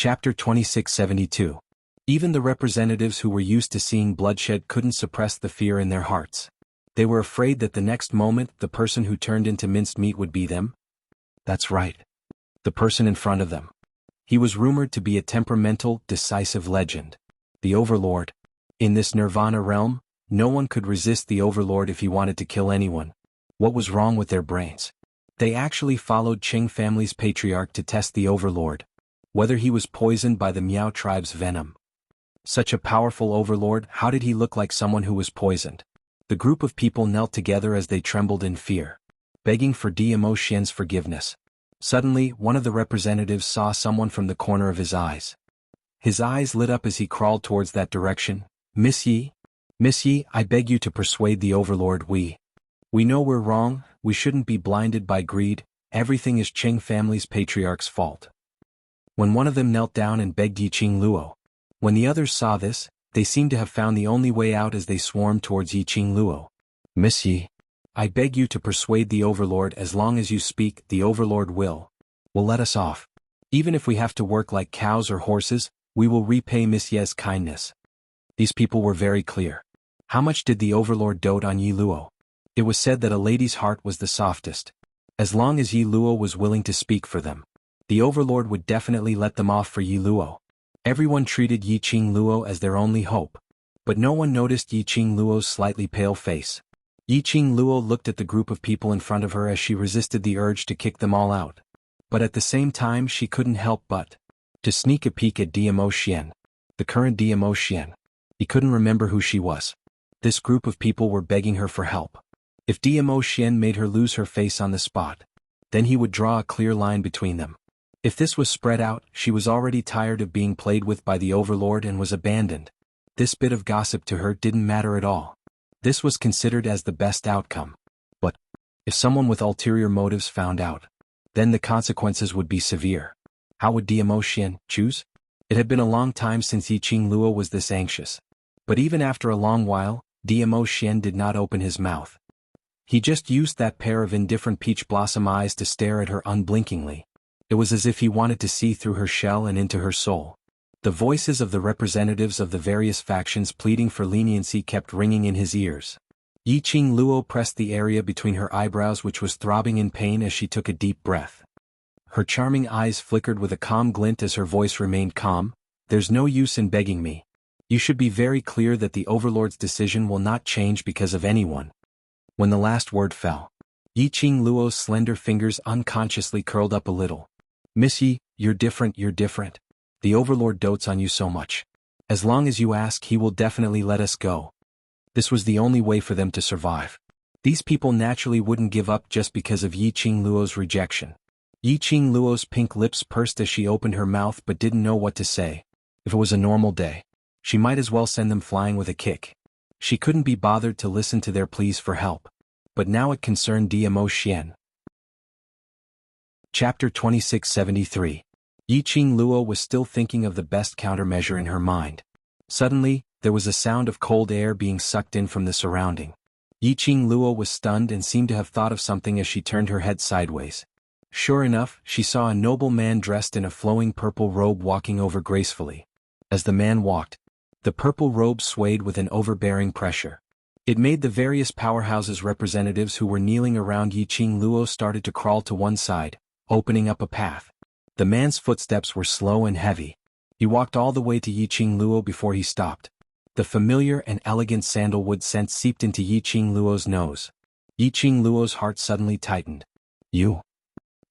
Chapter 2672. Even the representatives who were used to seeing bloodshed couldn't suppress the fear in their hearts. They were afraid that the next moment the person who turned into minced meat would be them. That's right. The person in front of them. He was rumored to be a temperamental, decisive legend. The Overlord. In this Nirvana realm, no one could resist the Overlord if he wanted to kill anyone. What was wrong with their brains? They actually followed Qing family's patriarch to test the Overlord. Whether he was poisoned by the Miao tribe's venom. Such a powerful Overlord, how did he look like someone who was poisoned? The group of people knelt together as they trembled in fear, begging for Dmo Xian's forgiveness. Suddenly, one of the representatives saw someone from the corner of his eyes. His eyes lit up as he crawled towards that direction. Miss Yi? Miss Yi, I beg you to persuade the Overlord. We know we're wrong, we shouldn't be blinded by greed, everything is Qing family's patriarch's fault. When one of them knelt down and begged Yiqing Luo. When the others saw this, they seemed to have found the only way out as they swarmed towards Yiqing Luo. Miss Yi, I beg you to persuade the Overlord. As long as you speak, the Overlord will let us off. Even if we have to work like cows or horses, we will repay Miss Ye's kindness. These people were very clear. How much did the Overlord dote on Yi Luo? It was said that a lady's heart was the softest. As long as Yi Luo was willing to speak for them, the Overlord would definitely let them off for Yi Luo. Everyone treated Yiqing Luo as their only hope, but no one noticed Yiqing Luo's slightly pale face. Yiqing Luo looked at the group of people in front of her as she resisted the urge to kick them all out. But at the same time she couldn't help but to sneak a peek at Dmo Xian, the current Dmo Xian. He couldn't remember who she was. This group of people were begging her for help. If Dmo Xian made her lose her face on the spot, then he would draw a clear line between them. If this was spread out, she was already tired of being played with by the Overlord and was abandoned. This bit of gossip to her didn't matter at all. This was considered as the best outcome. But if someone with ulterior motives found out, then the consequences would be severe. How would Dmo Xian choose? It had been a long time since Yiqing Luo was this anxious. But even after a long while, Dmo Xian did not open his mouth. He just used that pair of indifferent peach blossom eyes to stare at her unblinkingly. It was as if he wanted to see through her shell and into her soul. The voices of the representatives of the various factions pleading for leniency kept ringing in his ears. Yiqing Luo pressed the area between her eyebrows, which was throbbing in pain, as she took a deep breath. Her charming eyes flickered with a calm glint as her voice remained calm. There's no use in begging me. You should be very clear that the Overlord's decision will not change because of anyone. When the last word fell, Yiqing Luo's slender fingers unconsciously curled up a little. Miss Yi, you're different. The Overlord dotes on you so much. As long as you ask, he will definitely let us go. This was the only way for them to survive. These people naturally wouldn't give up just because of Yiqing Luo's rejection. Yiqing Luo's pink lips pursed as she opened her mouth but didn't know what to say. If it was a normal day, she might as well send them flying with a kick. She couldn't be bothered to listen to their pleas for help. But now it concerned Dmo Xian. Chapter 2673. Yiqing Luo was still thinking of the best countermeasure in her mind. Suddenly, there was a sound of cold air being sucked in from the surrounding. Yiqing Luo was stunned and seemed to have thought of something as she turned her head sideways. Sure enough, she saw a noble man dressed in a flowing purple robe walking over gracefully. As the man walked, the purple robe swayed with an overbearing pressure. It made the various powerhouses' representatives who were kneeling around Yiqing Luo started to crawl to one side, opening up a path. The man's footsteps were slow and heavy. He walked all the way to Yiqing Luo before he stopped. The familiar and elegant sandalwood scent seeped into Yiqing Luo's nose. Yiqing Luo's heart suddenly tightened. You?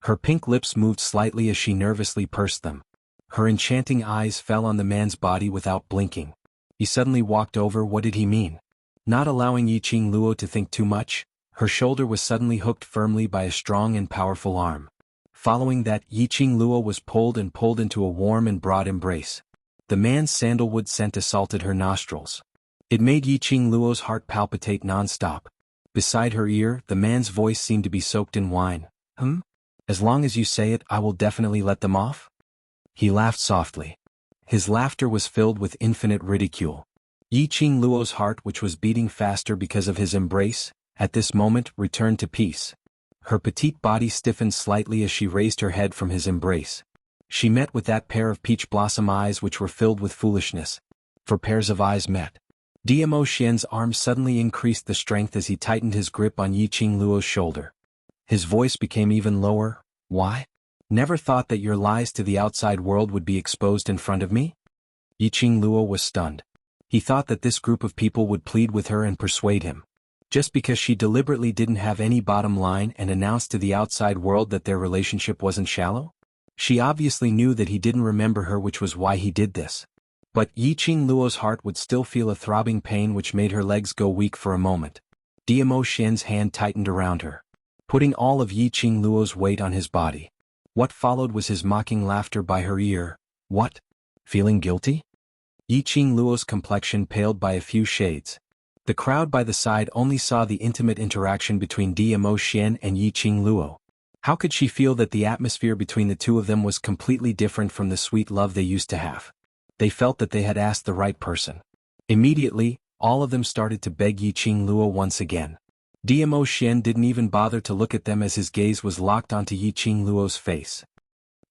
Her pink lips moved slightly as she nervously pursed them. Her enchanting eyes fell on the man's body without blinking. He suddenly walked over. What did he mean? Not allowing Yiqing Luo to think too much, her shoulder was suddenly hooked firmly by a strong and powerful arm. Following that, Yiqing Luo was pulled into a warm and broad embrace. The man's sandalwood scent assaulted her nostrils. It made Yiqing Luo's heart palpitate non-stop. Beside her ear, the man's voice seemed to be soaked in wine. As long as you say it, I will definitely let them off? He laughed softly. His laughter was filled with infinite ridicule. Yiqing Luo's heart, which was beating faster because of his embrace, at this moment returned to peace. Her petite body stiffened slightly as she raised her head from his embrace. She met with that pair of peach blossom eyes which were filled with foolishness. For pairs of eyes met. Dmo Xian's arm suddenly increased the strength as he tightened his grip on Yiqing Luo's shoulder. His voice became even lower. Why? Never thought that your lies to the outside world would be exposed in front of me? Yiqing Luo was stunned. He thought that this group of people would plead with her and persuade him. Just because she deliberately didn't have any bottom line and announced to the outside world that their relationship wasn't shallow? She obviously knew that he didn't remember her, which was why he did this. But Yiqing Luo's heart would still feel a throbbing pain which made her legs go weak for a moment. Dmo Xian's hand tightened around her, putting all of Yiqing Luo's weight on his body. What followed was his mocking laughter by her ear. What? Feeling guilty? Yiqing Luo's complexion paled by a few shades. The crowd by the side only saw the intimate interaction between Dmo Xian and Yiqing Luo. How could she feel that the atmosphere between the two of them was completely different from the sweet love they used to have? They felt that they had asked the right person. Immediately, all of them started to beg Yiqing Luo once again. Dmo Xian didn't even bother to look at them as his gaze was locked onto Yiqing Luo's face.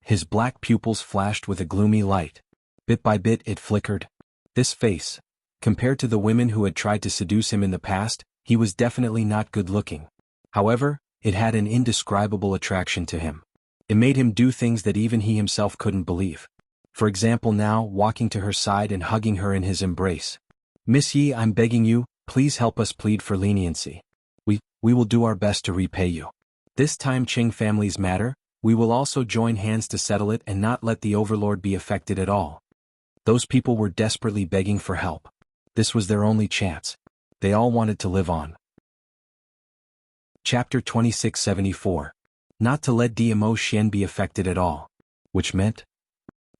His black pupils flashed with a gloomy light. Bit by bit it flickered. This face, compared to the women who had tried to seduce him in the past, he was definitely not good-looking. However, it had an indescribable attraction to him. It made him do things that even he himself couldn't believe. For example, now walking to her side and hugging her in his embrace. Miss Yi, I'm begging you, please help us plead for leniency. We will do our best to repay you. This time Qing families matter, we will also join hands to settle it and not let the overlord be affected at all. Those people were desperately begging for help. This was their only chance. They all wanted to live on. Chapter 2674. Not to let Dmo Xian be affected at all. Which meant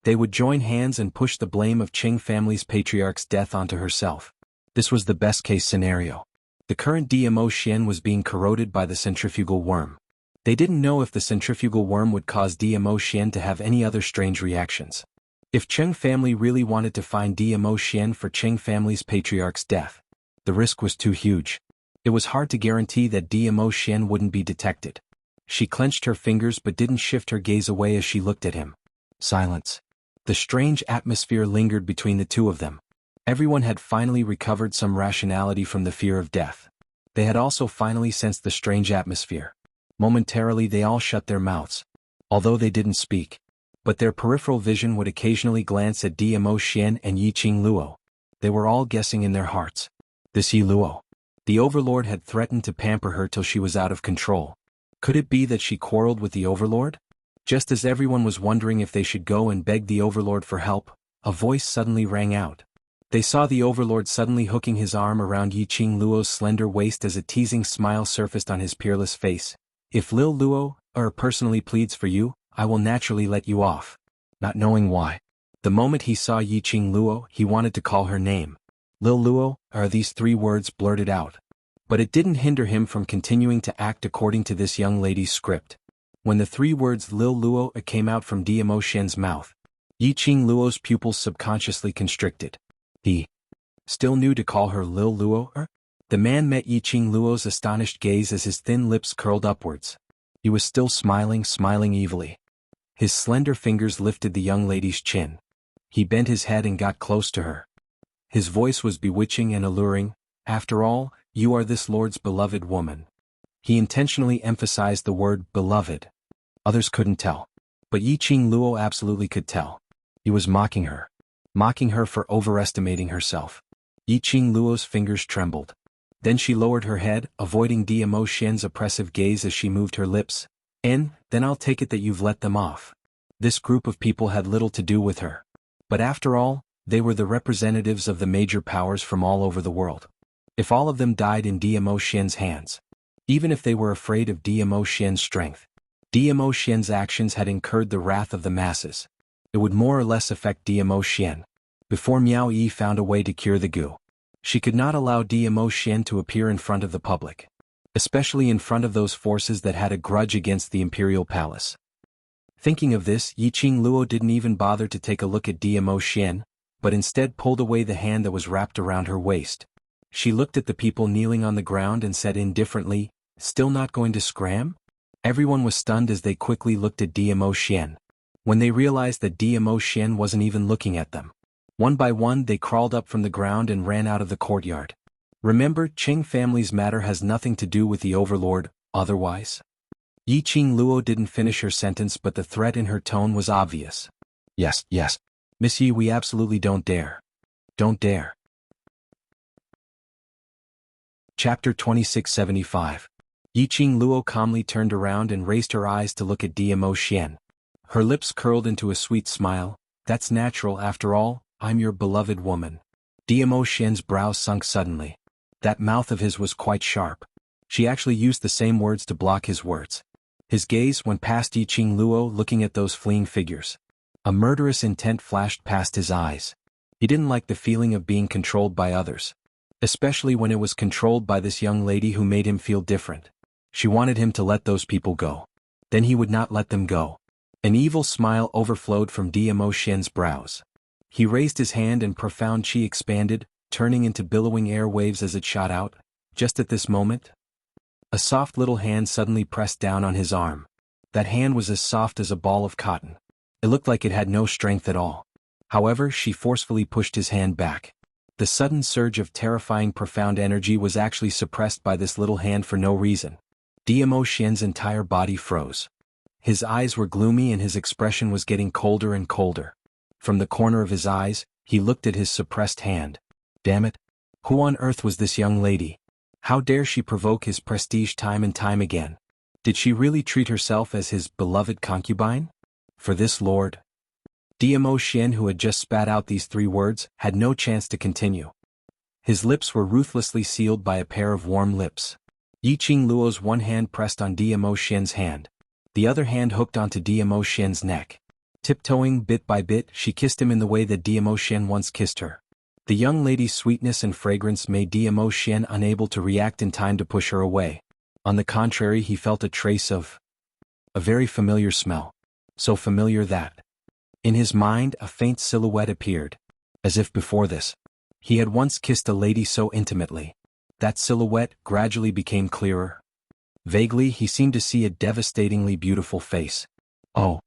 they would join hands and push the blame of Qing family's patriarch's death onto herself. This was the best-case scenario. The current Dmo Xian was being corroded by the centrifugal worm. They didn't know if the centrifugal worm would cause Dmo Xian to have any other strange reactions. If Qing family really wanted to find Dmo Xian for Qing family's patriarch's death, the risk was too huge. It was hard to guarantee that Dmo Xian wouldn't be detected. She clenched her fingers but didn't shift her gaze away as she looked at him. Silence. The strange atmosphere lingered between the two of them. Everyone had finally recovered some rationality from the fear of death. They had also finally sensed the strange atmosphere. Momentarily they all shut their mouths, although they didn't speak. But their peripheral vision would occasionally glance at Dmo Xian and Yiqing Luo. They were all guessing in their hearts. This Yi Luo. The overlord had threatened to pamper her till she was out of control. Could it be that she quarreled with the overlord? Just as everyone was wondering if they should go and beg the overlord for help, a voice suddenly rang out. They saw the overlord suddenly hooking his arm around Yiqing Luo's slender waist as a teasing smile surfaced on his peerless face. If Lil Luo personally pleads for you, I will naturally let you off. Not knowing why. The moment he saw Yiqing Luo, he wanted to call her name. Lil Luo, these three words blurted out. But it didn't hinder him from continuing to act according to this young lady's script. When the three words Lil Luo came out from Dmo Xian's mouth, Yiqing Luo's pupils subconsciously constricted. He still knew to call her Lil Luo? The man met Yiqing Luo's astonished gaze as his thin lips curled upwards. He was still smiling evilly. His slender fingers lifted the young lady's chin. He bent his head and got close to her. His voice was bewitching and alluring. After all, you are this lord's beloved woman. He intentionally emphasized the word beloved. Others couldn't tell. But Yiqing Luo absolutely could tell. He was mocking her. Mocking her for overestimating herself. Yiqing Luo's fingers trembled. Then she lowered her head, avoiding Dmo Xian's oppressive gaze as she moved her lips. Then I'll take it that you've let them off. This group of people had little to do with her. But after all, they were the representatives of the major powers from all over the world. If all of them died in Dmo Xian's hands, even if they were afraid of Dmo Xian's strength, Dmo Xian's actions had incurred the wrath of the masses. It would more or less affect Dmo Xian. Before Miao Yi found a way to cure the goo, she could not allow Dmo Xian to appear in front of the public, especially in front of those forces that had a grudge against the imperial palace. Thinking of this, Yiqing Luo didn't even bother to take a look at Dmo Xian, but instead pulled away the hand that was wrapped around her waist. She looked at the people kneeling on the ground and said indifferently, "Still not going to scram?" Everyone was stunned as they quickly looked at Dmo Xian. when they realized that Dmo Xian wasn't even looking at them. One by one they crawled up from the ground and ran out of the courtyard. Remember, Qing family's matter has nothing to do with the overlord, otherwise? Yi Qing Luo didn't finish her sentence, but the threat in her tone was obvious. Yes, yes. Miss Yi, we absolutely don't dare. Don't dare. Chapter 2675. Yi Qing Luo calmly turned around and raised her eyes to look at Dmo Xian. Her lips curled into a sweet smile. That's natural after all, I'm your beloved woman. Dmo Xian's brows sunk suddenly. That mouth of his was quite sharp. She actually used the same words to block his words. His gaze went past Yi Qing Luo, looking at those fleeing figures. A murderous intent flashed past his eyes. He didn't like the feeling of being controlled by others, especially when it was controlled by this young lady who made him feel different. She wanted him to let those people go. Then he would not let them go. An evil smile overflowed from Dmo Xian's brows. He raised his hand and profound qi expanded, turning into billowing air waves as it shot out. Just at this moment, a soft little hand suddenly pressed down on his arm. That hand was as soft as a ball of cotton. It looked like it had no strength at all. However, she forcefully pushed his hand back. The sudden surge of terrifying profound energy was actually suppressed by this little hand for no reason. Dmo Xian's entire body froze. His eyes were gloomy and his expression was getting colder and colder. From the corner of his eyes, he looked at his suppressed hand. Damn it! Who on earth was this young lady? How dare she provoke his prestige time and time again? Did she really treat herself as his beloved concubine? For this lord? Dmo Xian, who had just spat out these 3 words, had no chance to continue. His lips were ruthlessly sealed by a pair of warm lips. Yi Qing Luo's one hand pressed on Dmo Xian's hand. The other hand hooked onto Dmo Xian's neck. Tiptoeing bit by bit, she kissed him in the way that Dmo Xian once kissed her. The young lady's sweetness and fragrance made Dmo Xian unable to react in time to push her away. On the contrary, he felt a trace of a very familiar smell. So familiar that, in his mind, a faint silhouette appeared. As if before this, he had once kissed a lady so intimately. That silhouette gradually became clearer. Vaguely, he seemed to see a devastatingly beautiful face. Oh!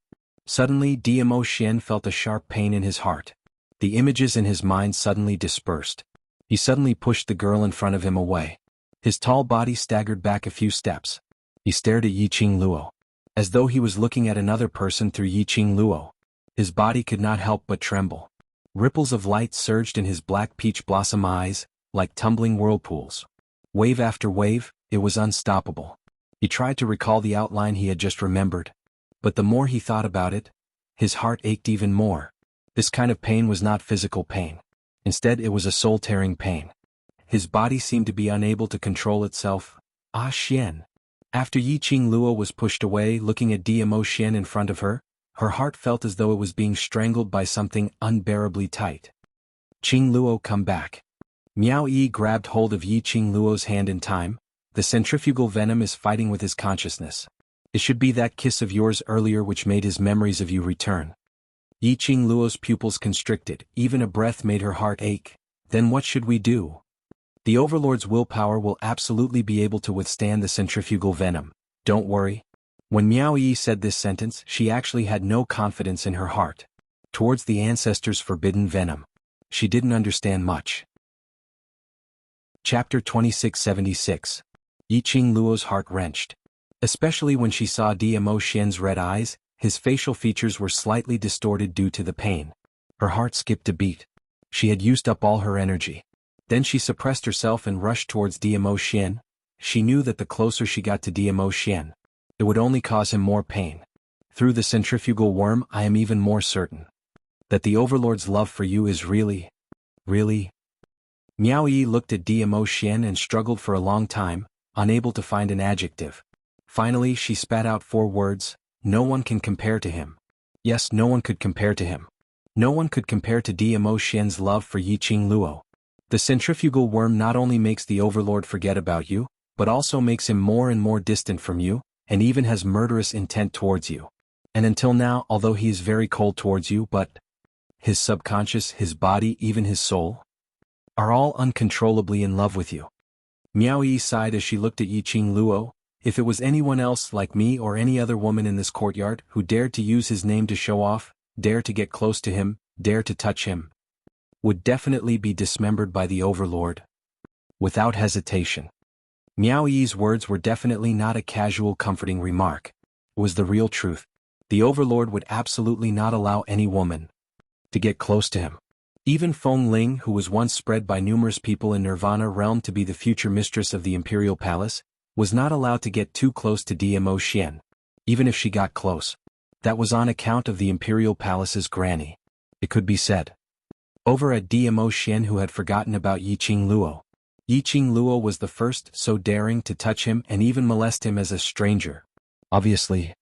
Suddenly, Dmo Xian felt a sharp pain in his heart. The images in his mind suddenly dispersed. He suddenly pushed the girl in front of him away. His tall body staggered back a few steps. He stared at Yi Qing Luo, as though he was looking at another person through Yi Qing Luo. His body could not help but tremble. Ripples of light surged in his black peach blossom eyes, like tumbling whirlpools. Wave after wave, it was unstoppable. He tried to recall the outline he had just remembered. But the more he thought about it, his heart ached even more. This kind of pain was not physical pain. Instead, it was a soul-tearing pain. His body seemed to be unable to control itself. Ah Xian. After Yi Qing Luo was pushed away, looking at Dmo Xian in front of her heart felt as though it was being strangled by something unbearably tight. Qing Luo, come back. Miao Yi grabbed hold of Yi Qing Luo's hand in time. The centrifugal venom is fighting with his consciousness. It should be that kiss of yours earlier which made his memories of you return. Yi Qing Luo's pupils constricted, even a breath made her heart ache. Then what should we do? The Overlord's willpower will absolutely be able to withstand the centrifugal venom. Don't worry. When Miao Yi said this sentence, she actually had no confidence in her heart towards the ancestors' forbidden venom. She didn't understand much. Chapter 2676. Yi Qing Luo's heart wrenched. Especially when she saw Dmo Xian's red eyes, his facial features were slightly distorted due to the pain. Her heart skipped a beat. She had used up all her energy. Then she suppressed herself and rushed towards Dmo Xian. She knew that the closer she got to Dmo Xian, it would only cause him more pain. Through the centrifugal worm, I am even more certain that the Overlord's love for you is really. Miao Yi looked at Dmo Xian and struggled for a long time, unable to find an adjective. Finally, she spat out 4 words. No one can compare to him. Yes, no one could compare to him. No one could compare to Dmo Xian's love for Yi Qing Luo. The centrifugal worm not only makes the Overlord forget about you, but also makes him more and more distant from you, and even has murderous intent towards you. And until now, although he is very cold towards you, but his subconscious, his body, even his soul, are all uncontrollably in love with you. Miao Yi sighed as she looked at Yi Qing Luo. If it was anyone else like me or any other woman in this courtyard who dared to use his name to show off, dare to get close to him, dare to touch him, would definitely be dismembered by the overlord. Without hesitation. Miao Yi's words were definitely not a casual comforting remark. It was the real truth. The overlord would absolutely not allow any woman to get close to him. Even Feng Ling, who was once spread by numerous people in Nirvana realm to be the future mistress of the imperial palace, was not allowed to get too close to Dmo Xian. Even if she got close, that was on account of the imperial palace's granny. It could be said. Over at Dmo Xian, who had forgotten about Yiqing Luo. Yiqing Luo was the first so daring to touch him and even molest him as a stranger. Obviously,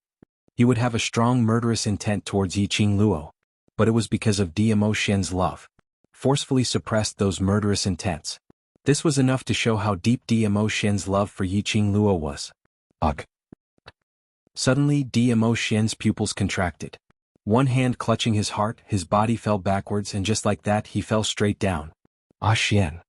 he would have a strong murderous intent towards Yiqing Luo, but it was because of Dmo Xian's love. Forcefully suppressed those murderous intents. This was enough to show how deep Dmo Xian's love for Yiqing Luo was. Ugh. Suddenly Dmo Xian's pupils contracted. One hand clutching his heart, his body fell backwards, and just like that he fell straight down. Ah Xian.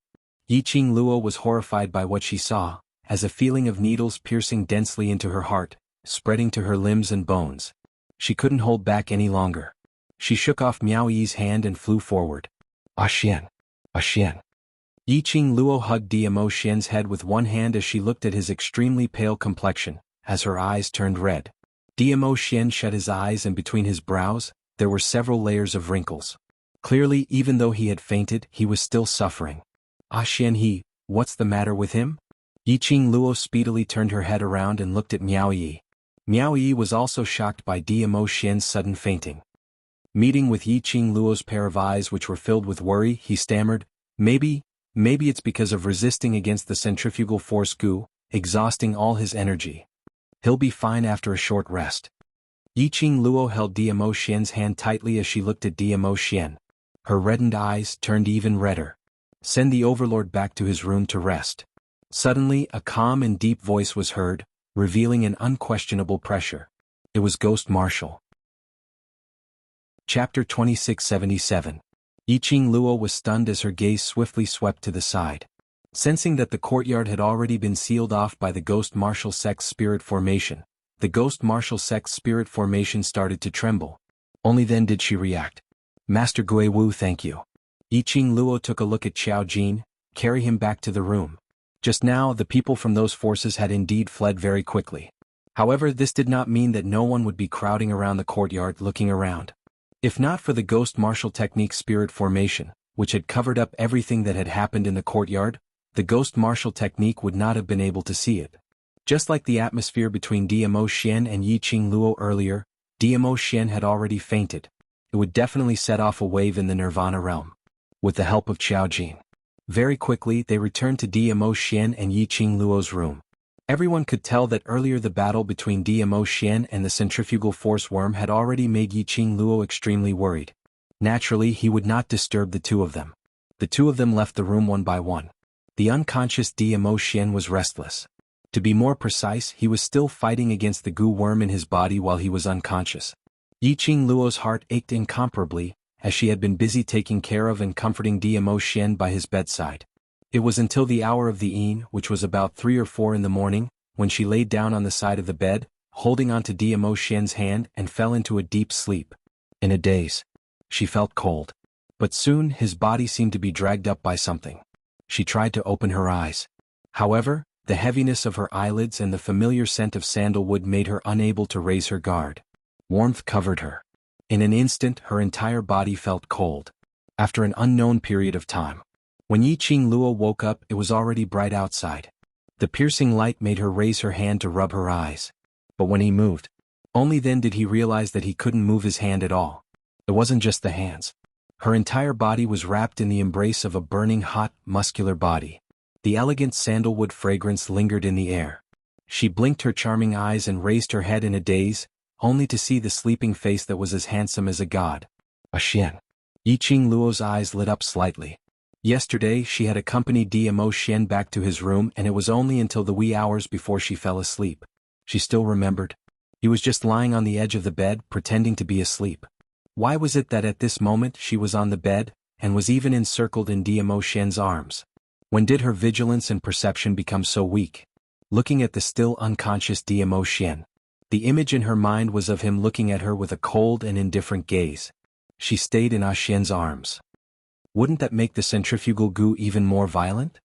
Yiqing Luo was horrified by what she saw, as a feeling of needles piercing densely into her heart, spreading to her limbs and bones. She couldn't hold back any longer. She shook off Miao Yi's hand and flew forward. Ah Xian. Ah Xian. Yiqing Luo hugged Dmo Xian's head with one hand as she looked at his extremely pale complexion, as her eyes turned red. Dmo Xian shut his eyes, and between his brows, there were several layers of wrinkles. Clearly, even though he had fainted, he was still suffering. Ah Xian, what's the matter with him? Yiqing Luo speedily turned her head around and looked at Miao Yi. Miao Yi was also shocked by Dmo Xian's sudden fainting. Meeting with Yiqing Luo's pair of eyes which were filled with worry, he stammered, Maybe it's because of resisting against the centrifugal force Gu, exhausting all his energy. He'll be fine after a short rest. Yiqing Luo held Dmo Xian's hand tightly as she looked at Dmo Xian. Her reddened eyes turned even redder. Send the overlord back to his room to rest. Suddenly, a calm and deep voice was heard, revealing an unquestionable pressure. It was Ghost Marshal. Chapter 2677. Yiqing Luo was stunned as her gaze swiftly swept to the side. Sensing that the courtyard had already been sealed off by the Ghost Marshal Sect's spirit formation, the Ghost Marshal Sect's spirit formation started to tremble. Only then did she react. Master Gui Wu, thank you. Yiqing Luo took a look at Xiao Jin, carry him back to the room. Just now, the people from those forces had indeed fled very quickly. However, this did not mean that no one would be crowding around the courtyard looking around. If not for the Ghost Marshal Technique spirit formation, which had covered up everything that had happened in the courtyard, the Ghost Marshal Technique would not have been able to see it. Just like the atmosphere between Dmo Xian and Yiqing Luo earlier, Dmo Xian had already fainted. It would definitely set off a wave in the Nirvana realm. With the help of Xiao Jin. Very quickly they returned to Dmo Xian and Yiqing Luo's room. Everyone could tell that earlier the battle between Dmo Xian and the centrifugal force worm had already made Yiqing Luo extremely worried. Naturally, he would not disturb the two of them. The two of them left the room one by one. The unconscious Dmo Xian was restless. To be more precise, he was still fighting against the goo worm in his body while he was unconscious. Yiqing Luo's heart ached incomparably, as she had been busy taking care of and comforting Dmo Xian by his bedside. It was until the hour of the evening, which was about 3 or 4 in the morning, when she laid down on the side of the bed, holding onto Dmo Xian's hand, and fell into a deep sleep. In a daze. She felt cold. But soon his body seemed to be dragged up by something. She tried to open her eyes. However, the heaviness of her eyelids and the familiar scent of sandalwood made her unable to raise her guard. Warmth covered her. In an instant her entire body felt cold. After an unknown period of time. When Yiqing Luo woke up, it was already bright outside. The piercing light made her raise her hand to rub her eyes. But when he moved, only then did he realize that he couldn't move his hand at all. It wasn't just the hands. Her entire body was wrapped in the embrace of a burning hot, muscular body. The elegant sandalwood fragrance lingered in the air. She blinked her charming eyes and raised her head in a daze, only to see the sleeping face that was as handsome as a god. A Xian. Yiqing Luo's eyes lit up slightly. Yesterday she had accompanied Dmo Xian back to his room, and it was only until the wee hours before she fell asleep. She still remembered. He was just lying on the edge of the bed, pretending to be asleep. Why was it that at this moment she was on the bed, and was even encircled in Dmo Xian's arms? When did her vigilance and perception become so weak? looking at the still unconscious Dmo Xian. The image in her mind was of him looking at her with a cold and indifferent gaze. She stayed in Xian's arms. Wouldn't that make the centrifugal goo even more violent?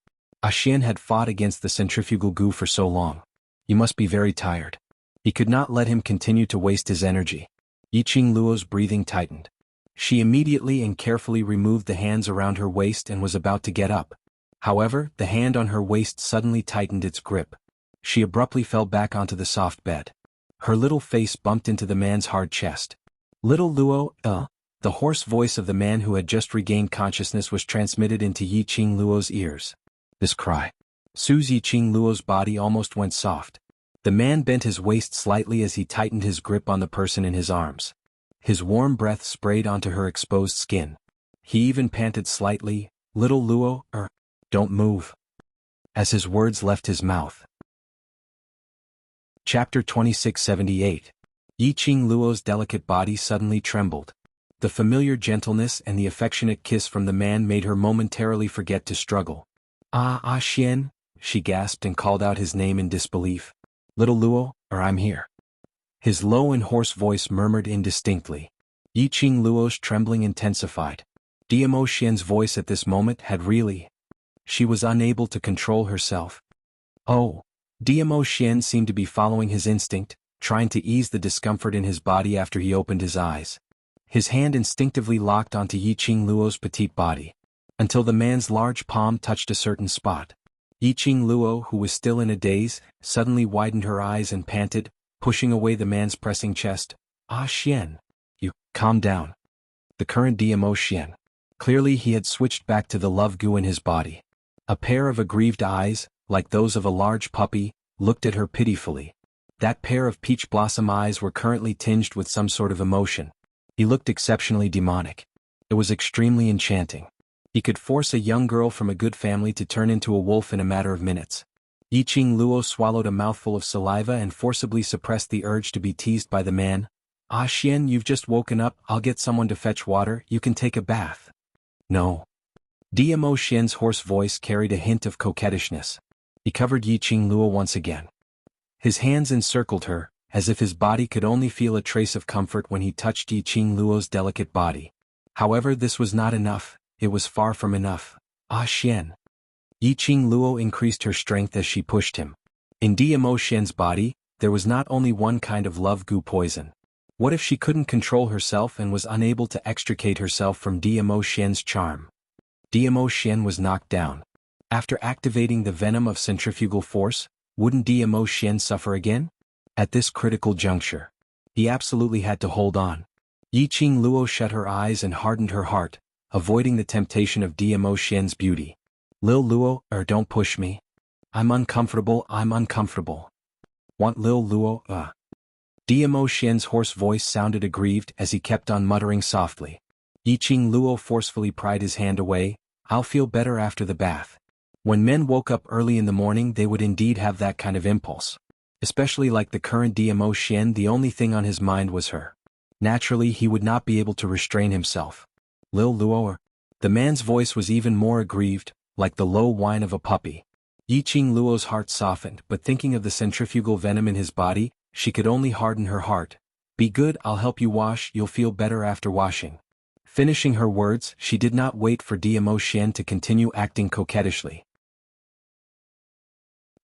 Xian had fought against the centrifugal goo for so long. You must be very tired. He could not let him continue to waste his energy. Yiqing Luo's breathing tightened. She immediately and carefully removed the hands around her waist and was about to get up. However, the hand on her waist suddenly tightened its grip. She abruptly fell back onto the soft bed. Her little face bumped into the man's hard chest. Little Luo, the hoarse voice of the man who had just regained consciousness was transmitted into Yiqing Luo's ears. This cry. Su's Yiqing Luo's body almost went soft. The man bent his waist slightly as he tightened his grip on the person in his arms. His warm breath sprayed onto her exposed skin. He even panted slightly, "Little Luo, don't move," as his words left his mouth. Chapter 2678. Yiqing Luo's delicate body suddenly trembled. The familiar gentleness and the affectionate kiss from the man made her momentarily forget to struggle. Xian," she gasped and called out his name in disbelief. "Little Luo, I'm here." His low and hoarse voice murmured indistinctly. Yiqing Luo's trembling intensified. Dmo Xian's voice at this moment had really. She was unable to control herself. Oh. Dmo Xian seemed to be following his instinct, trying to ease the discomfort in his body after he opened his eyes. His hand instinctively locked onto Yiqing Luo's petite body, until the man's large palm touched a certain spot. Yiqing Luo, who was still in a daze, suddenly widened her eyes and panted, pushing away the man's pressing chest. Xian. You, calm down. The current Dmo Xian. Clearly he had switched back to the love goo in his body. A pair of aggrieved eyes, like those of a large puppy, looked at her pitifully. That pair of peach blossom eyes were currently tinged with some sort of emotion. He looked exceptionally demonic. It was extremely enchanting. He could force a young girl from a good family to turn into a wolf in a matter of minutes. Yiqing Luo swallowed a mouthful of saliva and forcibly suppressed the urge to be teased by the man. Xian, you've just woken up, I'll get someone to fetch water, you can take a bath. No. Dmo Xian's hoarse voice carried a hint of coquettishness. He covered Yiqing Luo once again. His hands encircled her, as if his body could only feel a trace of comfort when he touched Yiqing Luo's delicate body. However, this was not enough, it was far from enough. Xian. Yiqing Luo increased her strength as she pushed him. In Dmo Xian's body, there was not only one kind of love goo poison. What if she couldn't control herself and was unable to extricate herself from Dmo Xian's charm? Dmo Xian was knocked down. After activating the venom of centrifugal force, wouldn't Dmo Xian suffer again? At this critical juncture, he absolutely had to hold on. Yiqing Luo shut her eyes and hardened her heart, avoiding the temptation of Dmo Xian's beauty. Lil Luo, don't push me. I'm uncomfortable. Want Lil Luo, Dmo Xian's hoarse voice sounded aggrieved as he kept on muttering softly. Yiqing Luo forcefully pried his hand away. I'll feel better after the bath. When men woke up early in the morning, they would indeed have that kind of impulse. Especially like the current Dmo Xian, the only thing on his mind was her. Naturally, he would not be able to restrain himself. Lil Luo. The man's voice was even more aggrieved, like the low whine of a puppy. Yiqing Luo's heart softened, but thinking of the centrifugal venom in his body, she could only harden her heart. Be good, I'll help you wash, you'll feel better after washing. Finishing her words, she did not wait for Dmo Xian to continue acting coquettishly.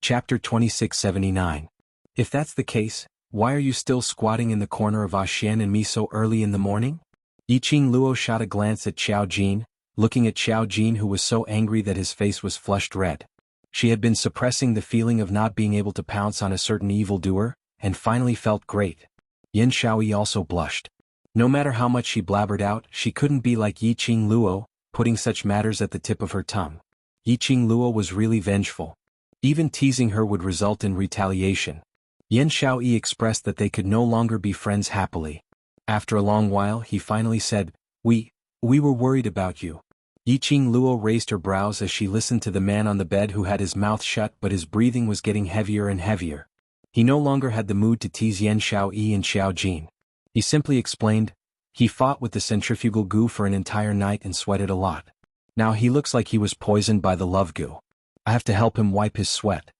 Chapter 2679. If that's the case, why are you still squatting in the corner of Xian and me so early in the morning? Yiqing Luo shot a glance at Xiao Jin, looking at Xiao Jin, who was so angry that his face was flushed red. She had been suppressing the feeling of not being able to pounce on a certain evildoer, and finally felt great. Yan Xiaoyi also blushed. No matter how much she blabbered out, she couldn't be like Yiqing Luo, putting such matters at the tip of her tongue. Yiqing Luo was really vengeful. Even teasing her would result in retaliation. Yan Xiaoyi expressed that they could no longer be friends happily. After a long while, he finally said, We were worried about you. Yiqing Luo raised her brows as she listened to the man on the bed who had his mouth shut, but his breathing was getting heavier and heavier. He no longer had the mood to tease Yan Xiaoyi and Xiao Jin. He simply explained, he fought with the centrifugal goo for an entire night and sweated a lot. Now he looks like he was poisoned by the love goo. I have to help him wipe his sweat.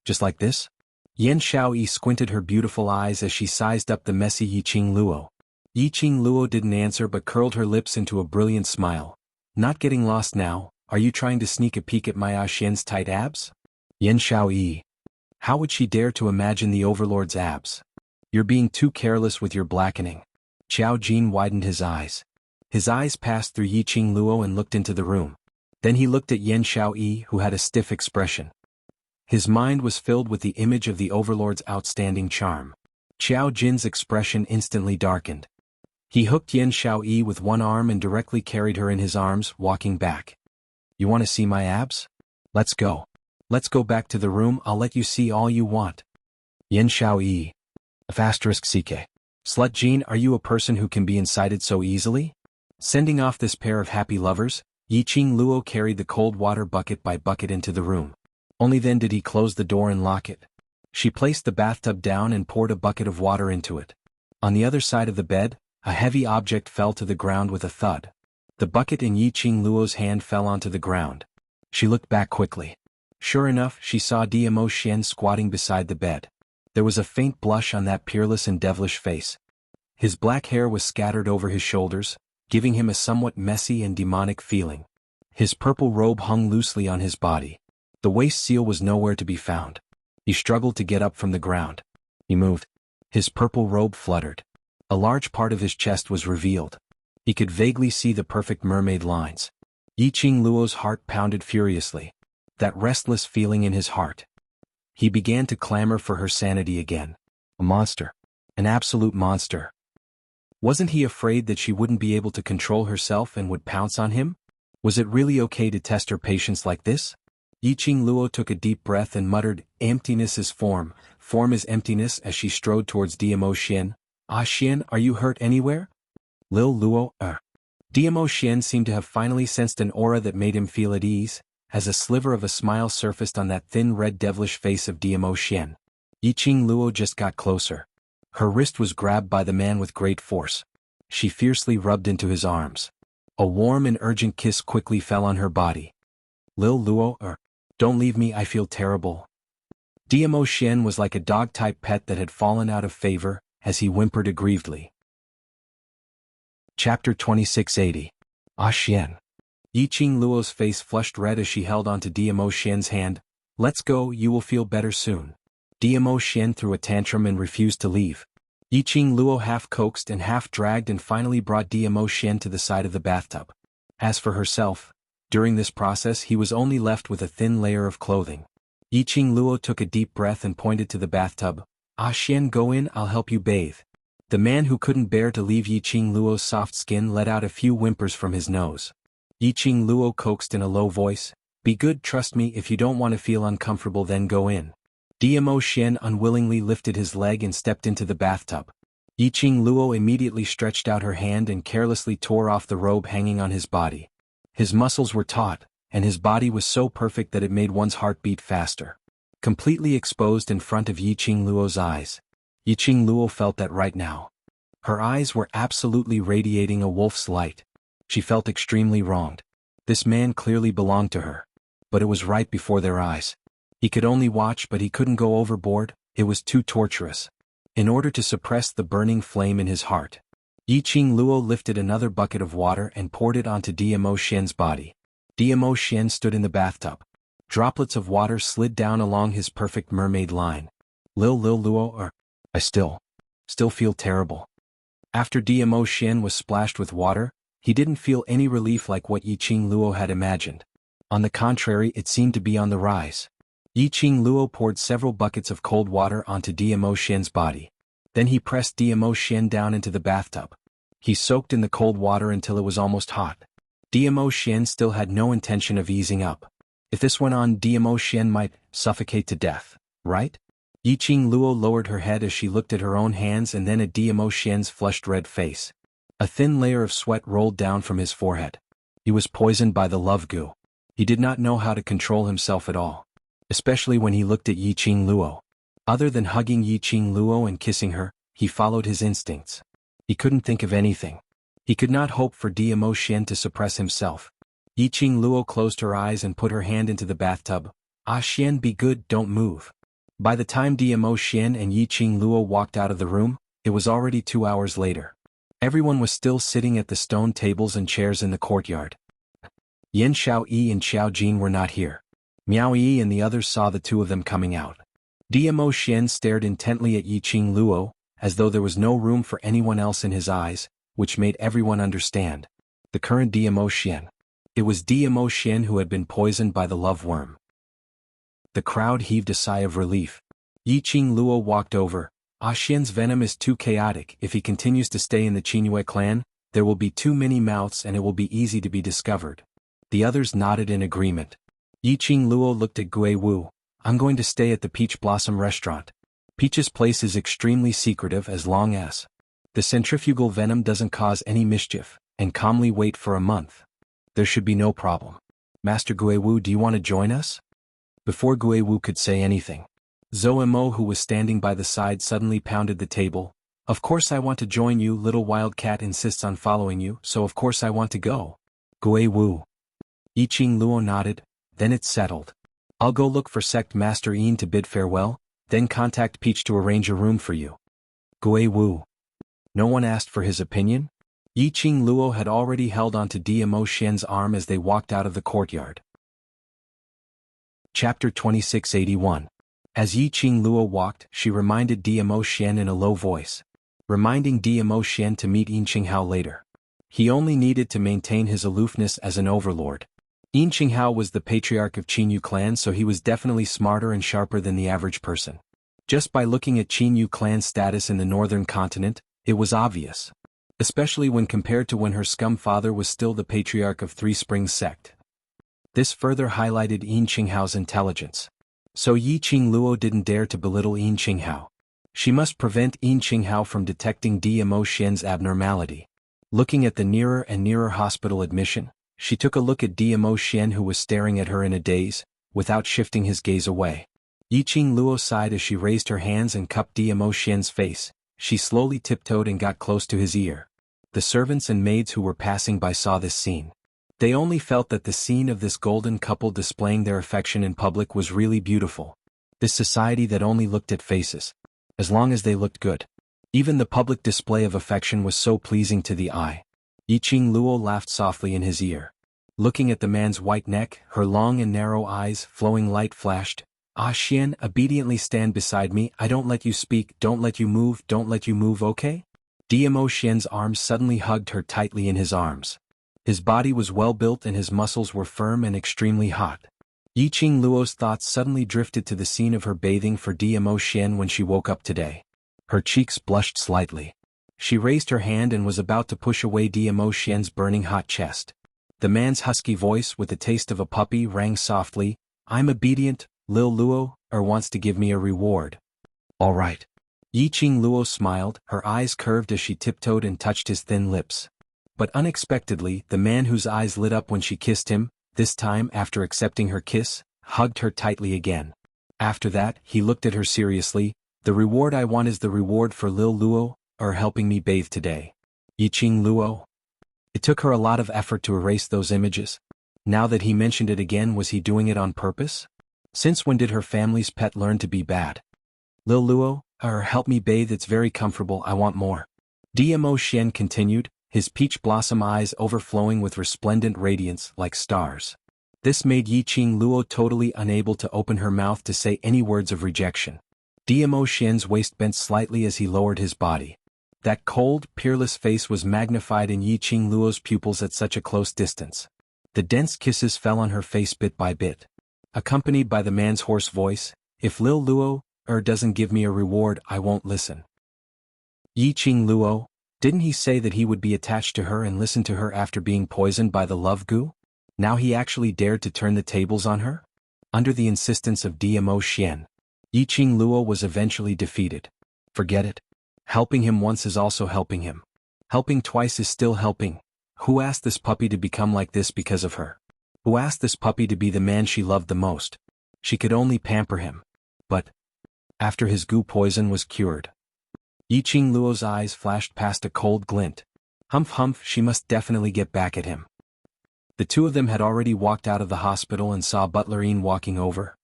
Just like this? Yan Xiaoyi squinted her beautiful eyes as she sized up the messy Yiqing Luo. Yiqing Luo didn't answer but curled her lips into a brilliant smile. Not getting lost now, are you trying to sneak a peek at my Xian's tight abs? Yan Xiaoyi. How would she dare to imagine the overlord's abs? You're being too careless with your blackening. Qiao Jin widened his eyes. His eyes passed through Yiqing Luo and looked into the room. Then he looked at Yan Xiaoyi, who had a stiff expression. His mind was filled with the image of the overlord's outstanding charm. Qiao Jin's expression instantly darkened. He hooked Yan Xiaoyi with one arm and directly carried her in his arms, walking back. You want to see my abs? Let's go. Let's go back to the room, I'll let you see all you want. Yan Xiaoyi. *CK. Slut Jean, are you a person who can be incited so easily? Sending off this pair of happy lovers, Yiqing Luo carried the cold water bucket by bucket into the room. Only then did he close the door and lock it. She placed the bathtub down and poured a bucket of water into it. On the other side of the bed, a heavy object fell to the ground with a thud. The bucket in Yiqing Luo's hand fell onto the ground. She looked back quickly. Sure enough, she saw Diamo Xian squatting beside the bed. There was a faint blush on that peerless and devilish face. His black hair was scattered over his shoulders, giving him a somewhat messy and demonic feeling. His purple robe hung loosely on his body. The waist seal was nowhere to be found. He struggled to get up from the ground. He moved. His purple robe fluttered. A large part of his chest was revealed. He could vaguely see the perfect mermaid lines. Yiqing Luo's heart pounded furiously. That restless feeling in his heart. He began to clamor for her sanity again. A monster. An absolute monster. Wasn't he afraid that she wouldn't be able to control herself and would pounce on him? Was it really okay to test her patience like this? Yiqing Luo took a deep breath and muttered, emptiness is form is emptiness, as she strode towards Diamo Xian. Ah Xian, are you hurt anywhere? Lil Luo, Diamo Xian seemed to have finally sensed an aura that made him feel at ease, as a sliver of a smile surfaced on that thin red devilish face of Diamo Xian. Yiqing Luo just got closer. Her wrist was grabbed by the man with great force. She fiercely rubbed into his arms. A warm and urgent kiss quickly fell on her body. Lil Luo, don't leave me, I feel terrible. Diamo Xian was like a dog-type pet that had fallen out of favor, as he whimpered aggrievedly. Chapter 2680. Ah Xian. Yiqing Luo's face flushed red as she held onto Diamo Xian's hand. Let's go, you will feel better soon. Diamo Xian threw a tantrum and refused to leave. Yiqing Luo half coaxed and half dragged and finally brought Diamo Xian to the side of the bathtub. As for herself, during this process he was only left with a thin layer of clothing. Yiqing Luo took a deep breath and pointed to the bathtub. Ah Xian, go in, I'll help you bathe. The man who couldn't bear to leave Yiqing Luo's soft skin let out a few whimpers from his nose. Yiqing Luo coaxed in a low voice, be good, trust me, if you don't want to feel uncomfortable then go in. Diamo Xian unwillingly lifted his leg and stepped into the bathtub. Yiqing Luo immediately stretched out her hand and carelessly tore off the robe hanging on his body. His muscles were taut, and his body was so perfect that it made one's heart beat faster. Completely exposed in front of Yiqing Luo's eyes. Yiqing Luo felt that right now. Her eyes were absolutely radiating a wolf's light. She felt extremely wronged. This man clearly belonged to her. But it was right before their eyes. He could only watch, but he couldn't go overboard, it was too torturous. In order to suppress the burning flame in his heart, Yiqing Luo lifted another bucket of water and poured it onto Diamo Xian's body. Diamo Xian stood in the bathtub. Droplets of water slid down along his perfect mermaid line. Lil Luo, I still feel terrible. After Diamo Xian was splashed with water, he didn't feel any relief like what Yiqing Luo had imagined. On the contrary, it seemed to be on the rise. Yiqing Luo poured several buckets of cold water onto Diamo Xian's body. Then he pressed Diamo Xian down into the bathtub. He soaked in the cold water until it was almost hot. Diamo Xian still had no intention of easing up. If this went on, Diamo Xian might suffocate to death, right? Yiqing Luo lowered her head as she looked at her own hands and then at Diamo Xian's flushed red face. A thin layer of sweat rolled down from his forehead. He was poisoned by the love goo. He did not know how to control himself at all. Especially when he looked at Yiqing Luo. Other than hugging Yiqing Luo and kissing her, he followed his instincts. He couldn't think of anything. He could not hope for Diamo Xian to suppress himself. Yiqing Luo closed her eyes and put her hand into the bathtub. Ah Xian, be good, don't move. By the time Dmo Xian and Yiqing Luo walked out of the room, it was already 2 hours later. Everyone was still sitting at the stone tables and chairs in the courtyard. Yin Xiao Yi and Xiao Jin were not here. Miao Yi and the others saw the two of them coming out. Dmo Xian stared intently at Yiqing Luo, as though there was no room for anyone else in his eyes, which made everyone understand. The current Dmo Xian. It was Dmo Xian who had been poisoned by the love worm. The crowd heaved a sigh of relief. Yiqing Luo walked over. Xian's venom is too chaotic. If he continues to stay in the Qingyue clan, there will be too many mouths and it will be easy to be discovered. The others nodded in agreement. Yiqing Luo looked at Gui Wu. I'm going to stay at the Peach Blossom restaurant. Peach's place is extremely secretive as long as the centrifugal venom doesn't cause any mischief, and calmly wait for a month. There should be no problem. Master Gui Wu, do you want to join us? Before Gui Wu could say anything, Zhou Mo, who was standing by the side, suddenly pounded the table. Of course I want to join you. Little Wildcat insists on following you, so of course I want to go. Gui Wu. Yiqing Luo nodded. Then it's settled. I'll go look for Sect Master Yin to bid farewell, then contact Peach to arrange a room for you. Gui Wu. No one asked for his opinion? Yiqing Luo had already held onto Dmo Xian's arm as they walked out of the courtyard. Chapter 2681. As Yiqing Luo walked, she reminded Dmo Xian in a low voice. Reminding Dmo Xian to meet Yin Qinghao later. He only needed to maintain his aloofness as an overlord. Yin Qinghao was the patriarch of Qinyu clan, so he was definitely smarter and sharper than the average person. Just by looking at Qinyu clan's status in the northern continent, it was obvious. Especially when compared to when her scum father was still the patriarch of Three Springs sect. This further highlighted Yin Qinghao's intelligence. So Yiqing Luo didn't dare to belittle Yin Qinghao. She must prevent Yin Qinghao from detecting Dmo Xian's abnormality. Looking at the nearer and nearer hospital admission, she took a look at Dmo Xian, who was staring at her in a daze, without shifting his gaze away. Yiqing Luo sighed as she raised her hands and cupped Dmo Xian's face. She slowly tiptoed and got close to his ear. The servants and maids who were passing by saw this scene. They only felt that the scene of this golden couple displaying their affection in public was really beautiful. This society that only looked at faces. As long as they looked good. Even the public display of affection was so pleasing to the eye. Yiqing Luo laughed softly in his ear. Looking at the man's white neck, her long and narrow eyes, flowing light flashed. Xian, obediently stand beside me. I don't let you speak, don't let you move, okay? Dmo Xian's arms suddenly hugged her tightly in his arms. His body was well built and his muscles were firm and extremely hot. Yiqing Luo's thoughts suddenly drifted to the scene of her bathing for Dmo Xian when she woke up today. Her cheeks blushed slightly. She raised her hand and was about to push away Dmo Xian's burning hot chest. The man's husky voice, with the taste of a puppy, rang softly. I'm obedient, Lil Luo, wants to give me a reward. All right. Yiqing Luo smiled, her eyes curved as she tiptoed and touched his thin lips. But unexpectedly, the man whose eyes lit up when she kissed him, this time after accepting her kiss, hugged her tightly again. After that, he looked at her seriously. The reward I want is the reward for Lil Luo, helping me bathe today. Yiqing Luo. It took her a lot of effort to erase those images. Now that he mentioned it again, was he doing it on purpose? Since when did her family's pet learn to be bad? Lil Luo, help me bathe, it's very comfortable, I want more. Dmo Xian continued, his peach blossom eyes overflowing with resplendent radiance like stars. This made Yiqing Luo totally unable to open her mouth to say any words of rejection. Dmo Xian's waist bent slightly as he lowered his body. That cold, peerless face was magnified in Yiqing Luo's pupils at such a close distance. The dense kisses fell on her face bit by bit. Accompanied by the man's hoarse voice, if Lil Luo, doesn't give me a reward, I won't listen. Yiqing Luo, didn't he say that he would be attached to her and listen to her after being poisoned by the love goo? Now he actually dared to turn the tables on her? Under the insistence of Dmo Xian, Yiqing Luo was eventually defeated. Forget it. Helping him once is also helping him. Helping twice is still helping. Who asked this puppy to become like this because of her? Who asked this puppy to be the man she loved the most? She could only pamper him. But after his goo poison was cured, Yiqing Luo's eyes flashed past a cold glint. Humph humph, she must definitely get back at him. The two of them had already walked out of the hospital and saw Butler Yin walking over.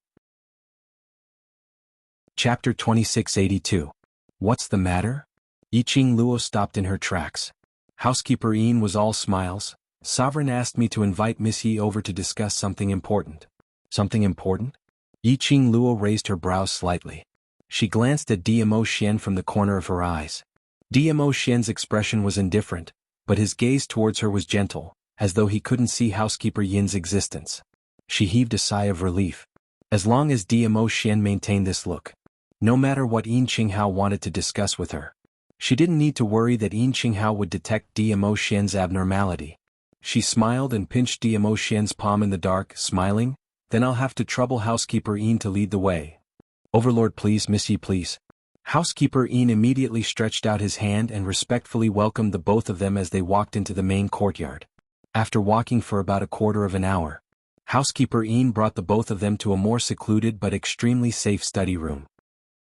Chapter 2682. What's the matter? Yiqing Luo stopped in her tracks. Housekeeper Yin was all smiles. Sovereign asked me to invite Miss Yi over to discuss something important. Something important? Yiqing Luo raised her brows slightly. She glanced at DMO Xian from the corner of her eyes. DMO Xian's expression was indifferent, but his gaze towards her was gentle, as though he couldn't see Housekeeper Yin's existence. She heaved a sigh of relief. As long as DMO Xian maintained this look, no matter what Yin Qinghao wanted to discuss with her, she didn't need to worry that Yin Qinghao would detect DMO Xian's abnormality. She smiled and pinched DMO Xian's palm in the dark, smiling, "Then I'll have to trouble Housekeeper Yin to lead the way." "Overlord, please, Miss Yi, please." Housekeeper Yin immediately stretched out his hand and respectfully welcomed the both of them as they walked into the main courtyard. After walking for about a quarter of an hour, Housekeeper Yin brought the both of them to a more secluded but extremely safe study room.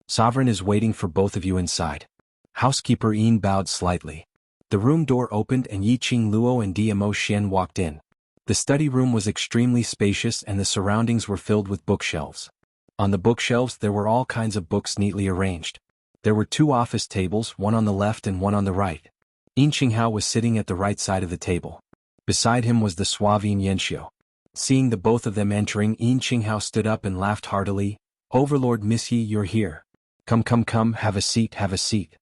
"Sovereign is waiting for both of you inside." Housekeeper Yin bowed slightly. The room door opened and Yiqing Luo and DMO Xian walked in. The study room was extremely spacious and the surroundings were filled with bookshelves. On the bookshelves there were all kinds of books neatly arranged. There were 2 office tables, one on the left and one on the right. Yin Qinghao was sitting at the right side of the table. Beside him was the suave Xianxia. Seeing the both of them entering, Yin Qinghao stood up and laughed heartily. "Overlord Miss Yi, you're here. Come, have a seat, have a seat."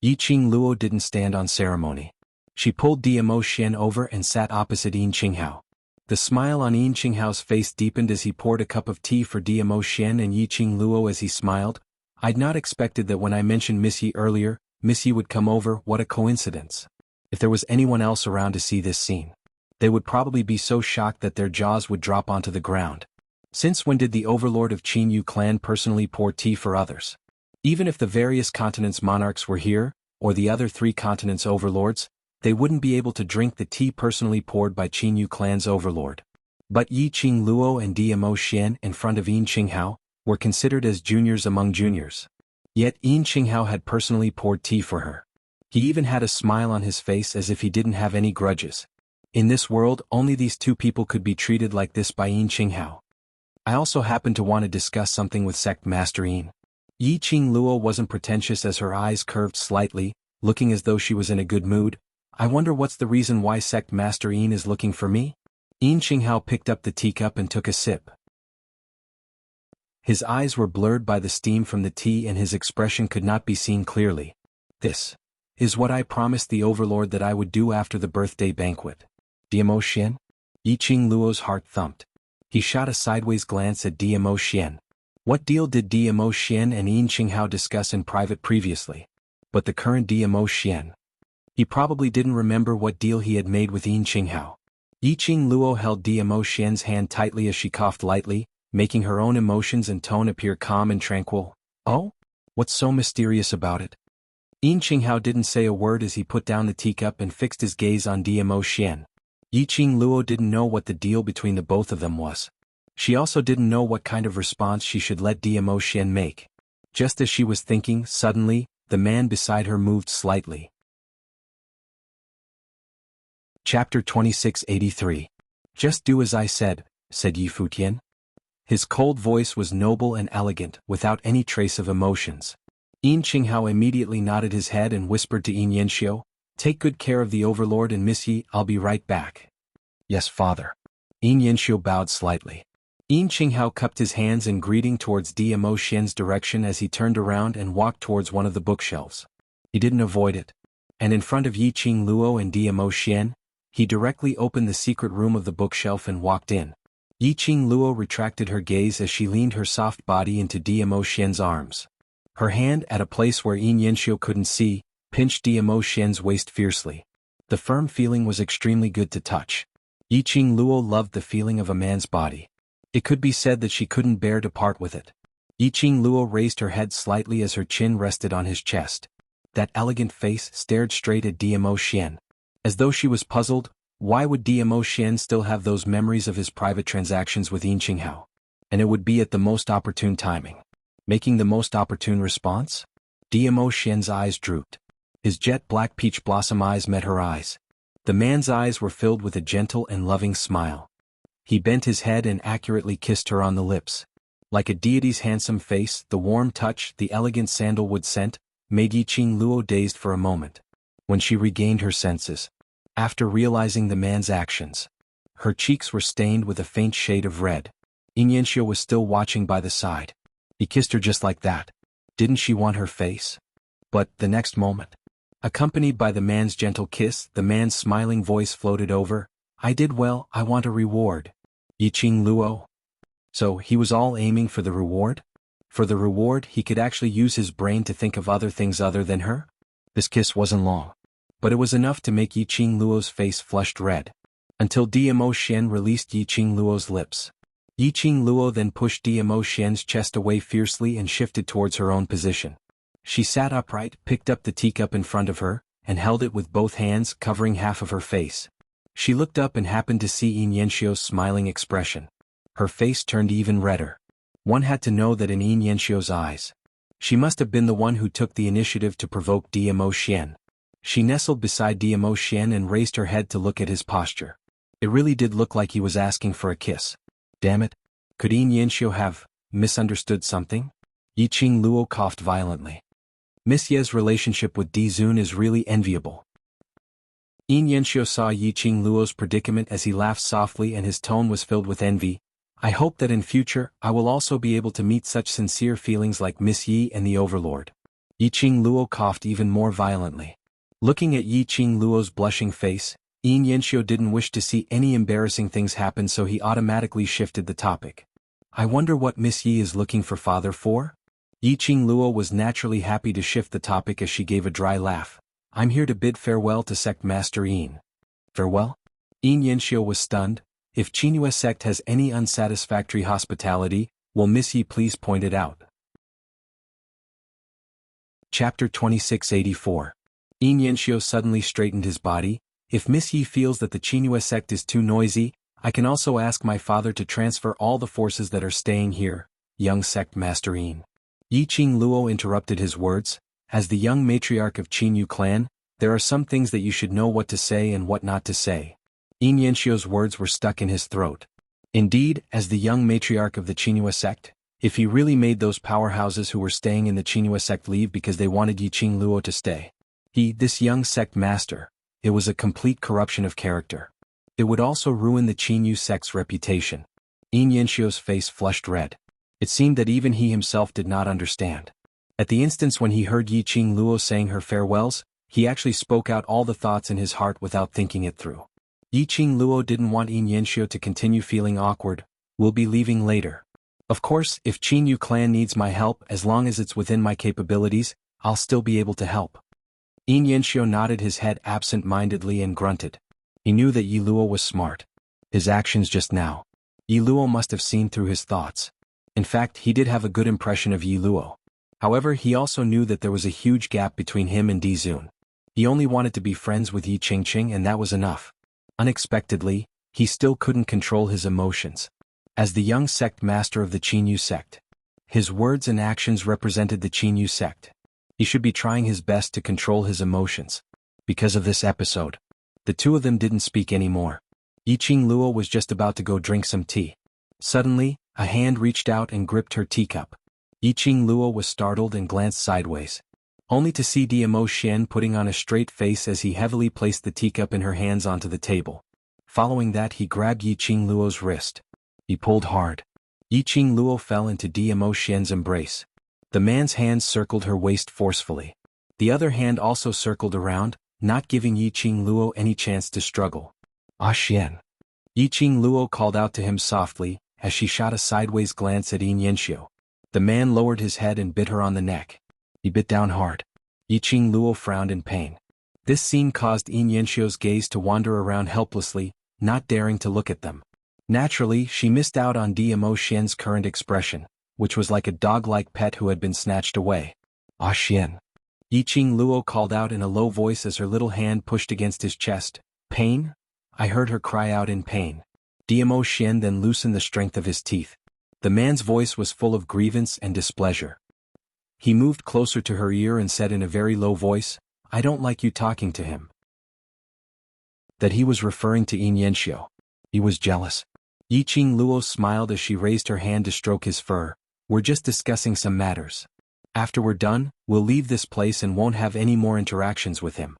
Yiqing Luo didn't stand on ceremony. She pulled DMO Xian over and sat opposite Yin Qinghao. The smile on Yin Qinghao's face deepened as he poured a cup of tea for DMO Xian and Yiqing Luo as he smiled. "I'd not expected that when I mentioned Miss Yi earlier, Miss Yi would come over. What a coincidence. If there was anyone else around to see this scene, they would probably be so shocked that their jaws would drop onto the ground. Since when did the overlord of Qin Yu clan personally pour tea for others? Even if the various continents' monarchs were here, or the other 3 continents' overlords, they wouldn't be able to drink the tea personally poured by Qin Yu clan's overlord." But Yiqing Luo and DMO Xian in front of Yin Qinghao were considered as juniors among juniors. Yet Yin Qinghao had personally poured tea for her. He even had a smile on his face as if he didn't have any grudges. In this world, only these 2 people could be treated like this by Yin Qinghao. "I also happen to want to discuss something with Sect Master Yin." Yiqing Luo wasn't pretentious as her eyes curved slightly, looking as though she was in a good mood. "I wonder what's the reason why Sect Master Yin is looking for me?" Yin Qinghao picked up the teacup and took a sip. His eyes were blurred by the steam from the tea and his expression could not be seen clearly. "This is what I promised the overlord that I would do after the birthday banquet." "DMO Xian?" Yiqing Luo's heart thumped. He shot a sideways glance at DMO Xian. What deal did DMO Xian and Yin Qinghao discuss in private previously? But the current DMO Xian, he probably didn't remember what deal he had made with Yin Qinghao. Yiqing Luo held DMO Xian's hand tightly as she coughed lightly, making her own emotions and tone appear calm and tranquil. "Oh? What's so mysterious about it?" Yin Qinghao didn't say a word as he put down the teacup and fixed his gaze on DMO Xian. Yiqing Luo didn't know what the deal between the both of them was. She also didn't know what kind of response she should let DMO Xian make. Just as she was thinking, suddenly, the man beside her moved slightly. Chapter 2683. "Just do as I said," said Yi Futian. His cold voice was noble and elegant, without any trace of emotions. Yin Qinghao immediately nodded his head and whispered to Yin Yanxiu, "Take good care of the overlord and Miss Yi, I'll be right back." "Yes, father." Yin Yanxiu bowed slightly. Yin Qinghao cupped his hands in greeting towards DMO Xian's direction as he turned around and walked towards one of the bookshelves. He didn't avoid it. And in front of Yiqing Luo and DMO Xian, he directly opened the secret room of the bookshelf and walked in. Yiqing Luo retracted her gaze as she leaned her soft body into DMO Xian's arms. Her hand, at a place where Yin Yanxiu couldn't see, pinched DMO Xian's waist fiercely. The firm feeling was extremely good to touch. Yiqing Luo loved the feeling of a man's body. It could be said that she couldn't bear to part with it. Yiqing Luo raised her head slightly as her chin rested on his chest. That elegant face stared straight at DMO Xian. As though she was puzzled, why would DMO Xian still have those memories of his private transactions with Yin Qinghao? And it would be at the most opportune timing. Making the most opportune response? DMO Xian's eyes drooped. His jet black peach blossom eyes met her eyes. The man's eyes were filled with a gentle and loving smile. He bent his head and accurately kissed her on the lips. Like a deity's handsome face, the warm touch, the elegant sandalwood scent, made Yiqing Luo dazed for a moment. When she regained her senses, after realizing the man's actions, her cheeks were stained with a faint shade of red. Xianxia was still watching by the side. He kissed her just like that. Didn't she want her face? But, the next moment, accompanied by the man's gentle kiss, the man's smiling voice floated over, "I did well, I want a reward." Yiqing Luo. So, he was all aiming for the reward? For the reward, he could actually use his brain to think of other things other than her? This kiss wasn't long, but it was enough to make Yiqing Luo's face flushed red. Until Dmo Xian released Yiqing Luo's lips. Yiqing Luo then pushed Dmo Xian's chest away fiercely and shifted towards her own position. She sat upright, picked up the teacup in front of her, and held it with both hands, covering half of her face. She looked up and happened to see Xianxia's smiling expression. Her face turned even redder. One had to know that in Xianxia's eyes, she must have been the one who took the initiative to provoke Dmo Xian. She nestled beside Dmo Xian and raised her head to look at his posture. It really did look like he was asking for a kiss. Damn it. Could Xianxia have misunderstood something? Yiqing Luo coughed violently. Miss Ye's relationship with Di Zun is really enviable. Xianxia saw Yiqing Luo's predicament as he laughed softly and his tone was filled with envy. "I hope that in future, I will also be able to meet such sincere feelings like Miss Yi and the Overlord." Yiqing Luo coughed even more violently. Looking at Yiqing Luo's blushing face, Xianxia didn't wish to see any embarrassing things happen, so he automatically shifted the topic. "I wonder what Miss Yi is looking for father for?" Yiqing Luo was naturally happy to shift the topic as she gave a dry laugh. "I'm here to bid farewell to Sect Master Yin." "Farewell?" Xianxia was stunned. "If Qinghua sect has any unsatisfactory hospitality, will Miss Yi please point it out?" Chapter 2684. Xianxia suddenly straightened his body. "If Miss Yi feels that the Qinghua sect is too noisy, I can also ask my father to transfer all the forces that are staying here, young Sect Master Yin." Yiqing Luo interrupted his words. "As the young matriarch of Qinyu clan, there are some things that you should know what to say and what not to say." Xianxia's words were stuck in his throat. Indeed, as the young matriarch of the Qinghua sect, if he really made those powerhouses who were staying in the Qinghua sect leave because they wanted Yiqing Luo to stay, this young sect master, it was a complete corruption of character. It would also ruin the Qinyu sect's reputation. Xianxia's face flushed red. It seemed that even he himself did not understand. At the instance when he heard Yiqing Luo saying her farewells, he actually spoke out all the thoughts in his heart without thinking it through. Yiqing Luo didn't want Xianxia to continue feeling awkward. "We'll be leaving later. Of course, if Qinyu clan needs my help, as long as it's within my capabilities, I'll still be able to help." Xianxia nodded his head absent-mindedly and grunted. He knew that Yi Luo was smart. His actions just now. Yi Luo must have seen through his thoughts. In fact, he did have a good impression of Yi Luo. However, he also knew that there was a huge gap between him and Di Zun. He only wanted to be friends with Yi Qingqing and that was enough. Unexpectedly, he still couldn't control his emotions. As the young sect master of the Qinyu sect, his words and actions represented the Qinyu sect. He should be trying his best to control his emotions. Because of this episode, the two of them didn't speak anymore. Yiqing Luo was just about to go drink some tea. Suddenly, a hand reached out and gripped her teacup. Yiqing Luo was startled and glanced sideways, only to see Dmo Xian putting on a straight face as he heavily placed the teacup in her hands onto the table. Following that, he grabbed Yiqing Luo's wrist. He pulled hard. Yiqing Luo fell into Dmo Xian's embrace. The man's hands circled her waist forcefully. The other hand also circled around, not giving Yiqing Luo any chance to struggle. "Ah Xian." Yiqing Luo called out to him softly, as she shot a sideways glance at Xianxia. The man lowered his head and bit her on the neck. He bit down hard. Yiqing Luo frowned in pain. This scene caused Xianxia's gaze to wander around helplessly, not daring to look at them. Naturally, she missed out on Dmo Xian's current expression, which was like a dog-like pet who had been snatched away. "Ah Xian." Yiqing Luo called out in a low voice as her little hand pushed against his chest. "Pain?" I heard her cry out in pain. Dmo Xian then loosened the strength of his teeth. The man's voice was full of grievance and displeasure. He moved closer to her ear and said in a very low voice, "I don't like you talking to him." That he was referring to Xianxia. He was jealous. Yiqing Luo smiled as she raised her hand to stroke his fur. We're just discussing some matters. After we're done, we'll leave this place and won't have any more interactions with him."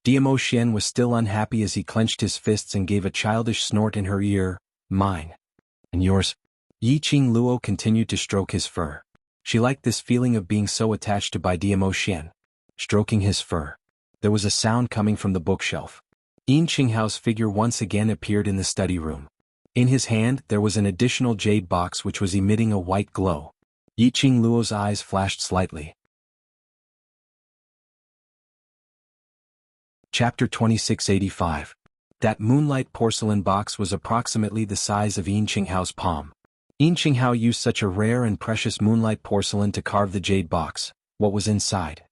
Diamo Xian was still unhappy as he clenched his fists and gave a childish snort in her ear. "Mine. And yours." Yi Qing Luo continued to stroke his fur. She liked this feeling of being so attached to by Diamo Xian. Stroking his fur. There was a sound coming from the bookshelf. Yin Qinghao's figure once again appeared in the study room. In his hand there was an additional jade box which was emitting a white glow. Yi Qing Luo's eyes flashed slightly. Chapter 2685. That moonlight porcelain box was approximately the size of Yin Qinghao's palm. Yin Qinghao used such a rare and precious moonlight porcelain to carve the jade box. What was inside?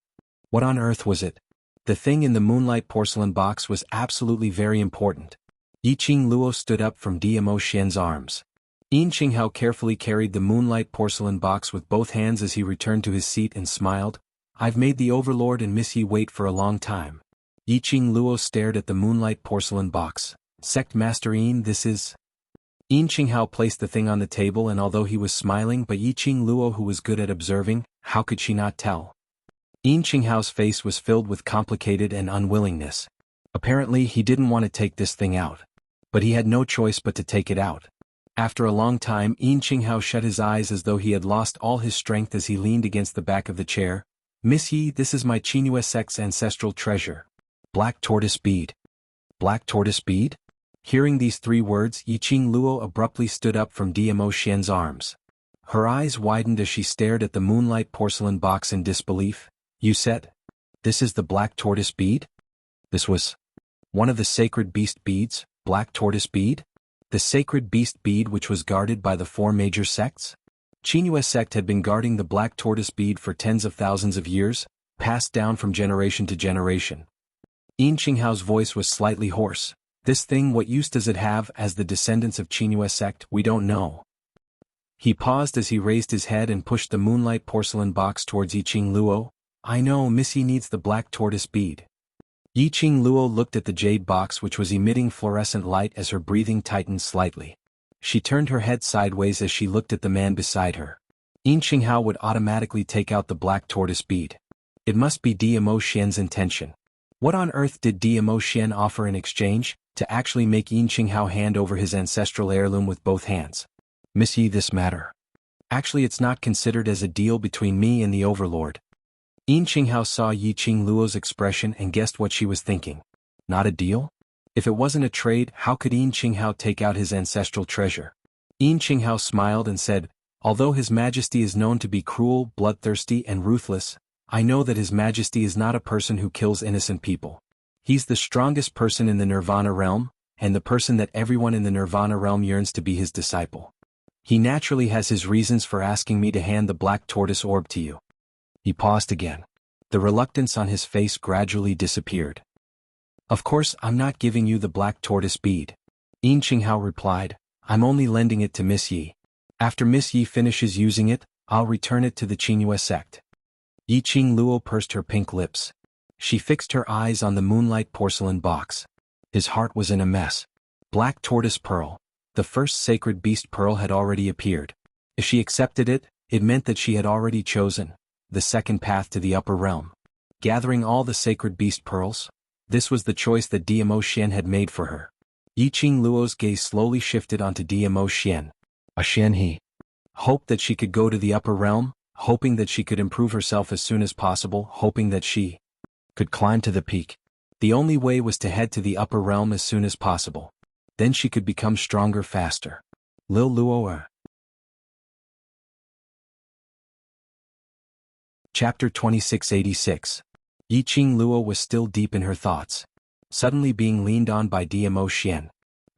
What on earth was it? The thing in the moonlight porcelain box was absolutely very important. Yi Qing Luo stood up from Diamo Xian's arms. Yin Qinghao carefully carried the moonlight porcelain box with both hands as he returned to his seat and smiled. "I've made the Overlord and Miss Yi wait for a long time." Yi Qing Luo stared at the moonlight porcelain box. "Sect Master Yin, this is..." Yin Qinghao placed the thing on the table, and although he was smiling, but Yi Qing Luo, who was good at observing, how could she not tell? Yin Qinghao's face was filled with complicated and unwillingness. Apparently he didn't want to take this thing out. But he had no choice but to take it out. After a long time, Yin Qinghao shut his eyes as though he had lost all his strength as he leaned against the back of the chair. "Miss Yi, this is my Qinghua sect's ancestral treasure. Black tortoise bead." Black tortoise bead? Hearing these three words, Yi Qing Luo abruptly stood up from Diamo Xian's arms. Her eyes widened as she stared at the moonlight porcelain box in disbelief. "You said, this is the black tortoise bead? This was one of the sacred beast beads, black tortoise bead? The sacred beast bead which was guarded by the four major sects? Qinghua sect had been guarding the black tortoise bead for tens of thousands of years, passed down from generation to generation." Yin Qinghao's voice was slightly hoarse. "This thing, what use does it have as the descendants of Qinghua sect? We don't know." He paused as he raised his head and pushed the moonlight porcelain box towards Yi Qing Luo. "I know Miss Yi needs the black tortoise bead." Yi Qing Luo looked at the jade box which was emitting fluorescent light as her breathing tightened slightly. She turned her head sideways as she looked at the man beside her. Yin Qinghao would automatically take out the black tortoise bead. It must be Diamo Xian's intention. What on earth did Diamo Xian offer in exchange? To actually make Yin Qinghao hand over his ancestral heirloom with both hands. "Miss Yi, this matter. Actually, it's not considered as a deal between me and the Overlord." Yin Qinghao saw Yi Qing Luo's expression and guessed what she was thinking. Not a deal? If it wasn't a trade, how could Yin Qinghao take out his ancestral treasure? Yin Qinghao smiled and said, "Although His Majesty is known to be cruel, bloodthirsty, and ruthless, I know that His Majesty is not a person who kills innocent people. He's the strongest person in the Nirvana realm, and the person that everyone in the Nirvana realm yearns to be his disciple. He naturally has his reasons for asking me to hand the black tortoise orb to you." He paused again. The reluctance on his face gradually disappeared. "Of course I'm not giving you the black tortoise bead," Yin Qinghao replied. "I'm only lending it to Miss Yi. After Miss Yi finishes using it, I'll return it to the Qinghua sect." Yi Qing Luo pursed her pink lips. She fixed her eyes on the moonlight porcelain box. His heart was in a mess. Black tortoise pearl. The first sacred beast pearl had already appeared. If she accepted it, it meant that she had already chosen the second path to the upper realm. Gathering all the sacred beast pearls? This was the choice that Diamo Xian had made for her. Yi Qing Luo's gaze slowly shifted onto Diamo Xian. A Xian he hoped that she could go to the upper realm, hoping that she could improve herself as soon as possible, hoping that she could climb to the peak. The only way was to head to the upper realm as soon as possible. Then she could become stronger faster. Lil Luo. Chapter 2686. Yi Qing Luo was still deep in her thoughts. Suddenly being leaned on by Diamo Xian.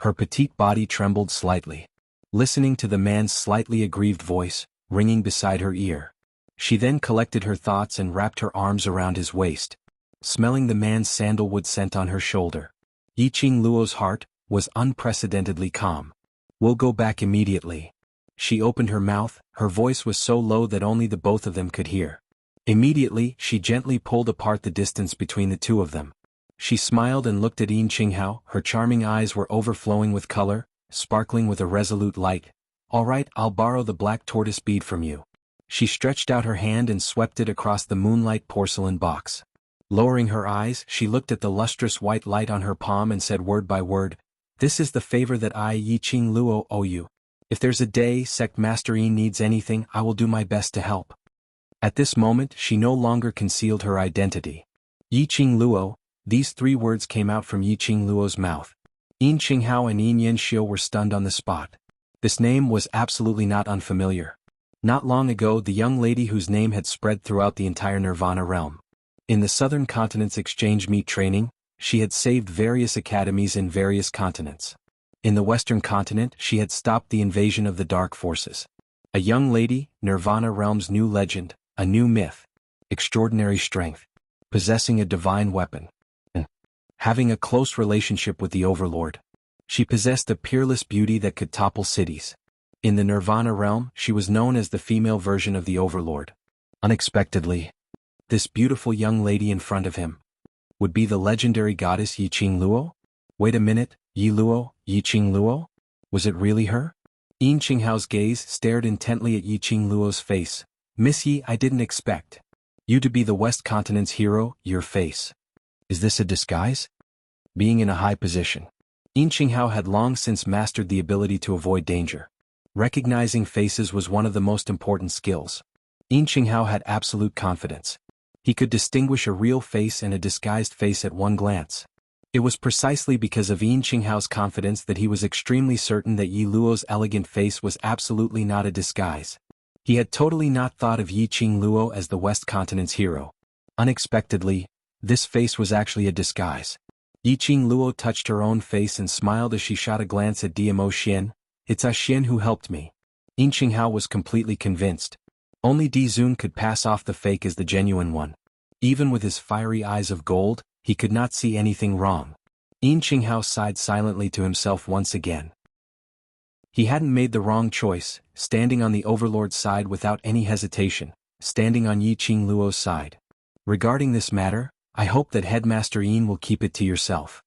Her petite body trembled slightly. Listening to the man's slightly aggrieved voice, ringing beside her ear. She then collected her thoughts and wrapped her arms around his waist. Smelling the man's sandalwood scent on her shoulder. Yi Qing Luo's heart was unprecedentedly calm. "We'll go back immediately." She opened her mouth, her voice was so low that only the both of them could hear. Immediately, she gently pulled apart the distance between the two of them. She smiled and looked at Yin Qinghao, her charming eyes were overflowing with color, sparkling with a resolute light. "All right, I'll borrow the black tortoise bead from you. She stretched out her hand and swept it across the moonlight porcelain box. Lowering her eyes, she looked at the lustrous white light on her palm and said word by word, "This is the favor that I, Yiqing Luo, owe you. If there's a day Sect Master Yi needs anything, I will do my best to help." At this moment, she no longer concealed her identity. Yiqing Luo, these three words came out from Yiqing Luo's mouth. Yin Qinghao and Yin Yanxiu were stunned on the spot. This name was absolutely not unfamiliar. Not long ago, the young lady whose name had spread throughout the entire Nirvana realm. In the Southern Continent's exchange meet training, she had saved various academies in various continents. In the Western Continent, she had stopped the invasion of the Dark Forces. A young lady, Nirvana realm's new legend, a new myth. Extraordinary strength. Possessing a divine weapon. And having a close relationship with the Overlord. She possessed a peerless beauty that could topple cities. In the Nirvana realm, she was known as the female version of the Overlord. Unexpectedly, this beautiful young lady in front of him would be the legendary goddess Yiqing Luo? Wait a minute, Yi Luo, Yiqing Luo? Was it really her? Yin Qinghao's gaze stared intently at Yiqing Luo's face. "Miss Yi, I didn't expect you to be the West Continent's hero, your face. Is this a disguise?" Being in a high position, Yin Qinghao had long since mastered the ability to avoid danger. Recognizing faces was one of the most important skills. Yin Qinghao had absolute confidence. He could distinguish a real face and a disguised face at one glance. It was precisely because of Yin Qinghao's confidence that he was extremely certain that Yi Luo's elegant face was absolutely not a disguise. He had totally not thought of Yiqing Luo as the West Continent's hero. Unexpectedly, this face was actually a disguise. Yiqing Luo touched her own face and smiled as she shot a glance at Diamo Xian. "It's a Xian who helped me." Yin Qinghao was completely convinced. Only Di Zun could pass off the fake as the genuine one. Even with his fiery eyes of gold, he could not see anything wrong. Yin Qinghao sighed silently to himself once again. He hadn't made the wrong choice, standing on the Overlord's side without any hesitation, standing on Yiqing Luo's side. Regarding this matter, I hope that Headmaster Yin will keep it to yourself.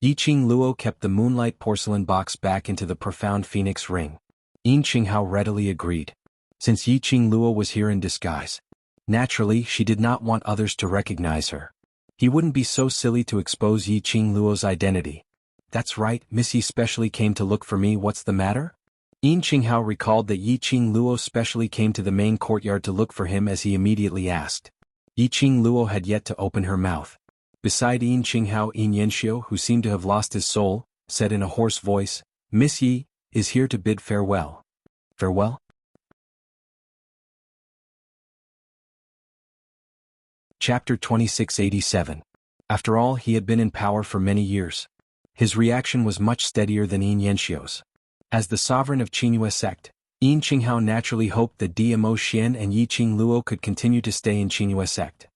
Yiqing Luo kept the moonlight porcelain box back into the profound phoenix ring. Yin Qinghao readily agreed. Since Yiqing Luo was here in disguise, naturally she did not want others to recognize her. He wouldn't be so silly to expose Yiqing Luo's identity. "That's right, Miss Yi specially came to look for me, what's the matter?" Yin Qinghao recalled that Yiqing Luo specially came to the main courtyard to look for him as he immediately asked. Yiqing Luo had yet to open her mouth. Beside Yin Qinghao, Yin Yanxiu, who seemed to have lost his soul, said in a hoarse voice, "Miss Yi is here to bid farewell." "Farewell?" Chapter 2687. After all, he had been in power for many years. His reaction was much steadier than Yin Yanxiu's. As the sovereign of Qinghua sect, Yin Qinghao naturally hoped that Diamo Xian and Yiqing Luo could continue to stay in Qinghua sect.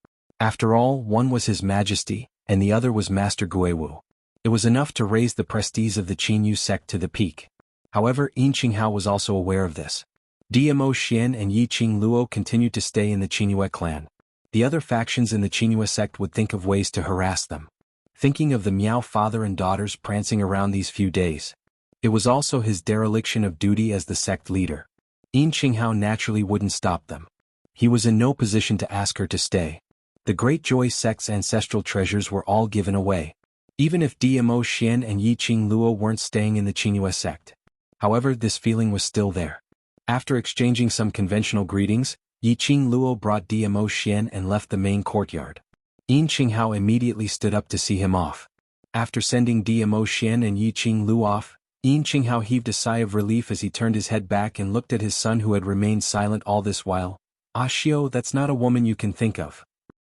After all, one was His Majesty, and the other was Master Guiwu. It was enough to raise the prestige of the Qinyu sect to the peak. However, Yin Qinghao was also aware of this. Diamo Xian and Yiqing Luo continued to stay in the Qinghua clan. The other factions in the Qinghua sect would think of ways to harass them. Thinking of the Miao father and daughters prancing around these few days, it was also his dereliction of duty as the sect leader. Yin Qinghao naturally wouldn't stop them. He was in no position to ask her to stay. The Great Joy sect's ancestral treasures were all given away. Even if Diamo Xian and Yiqing Luo weren't staying in the Qinghua sect. However, this feeling was still there. After exchanging some conventional greetings, Yiqing Luo brought Diamo Xian and left the main courtyard. Yin Qinghao immediately stood up to see him off. After sending Diamo Xian and Yiqing Luo off, Yin Qinghao heaved a sigh of relief as he turned his head back and looked at his son who had remained silent all this while. "Ah Xiao, that's not a woman you can think of."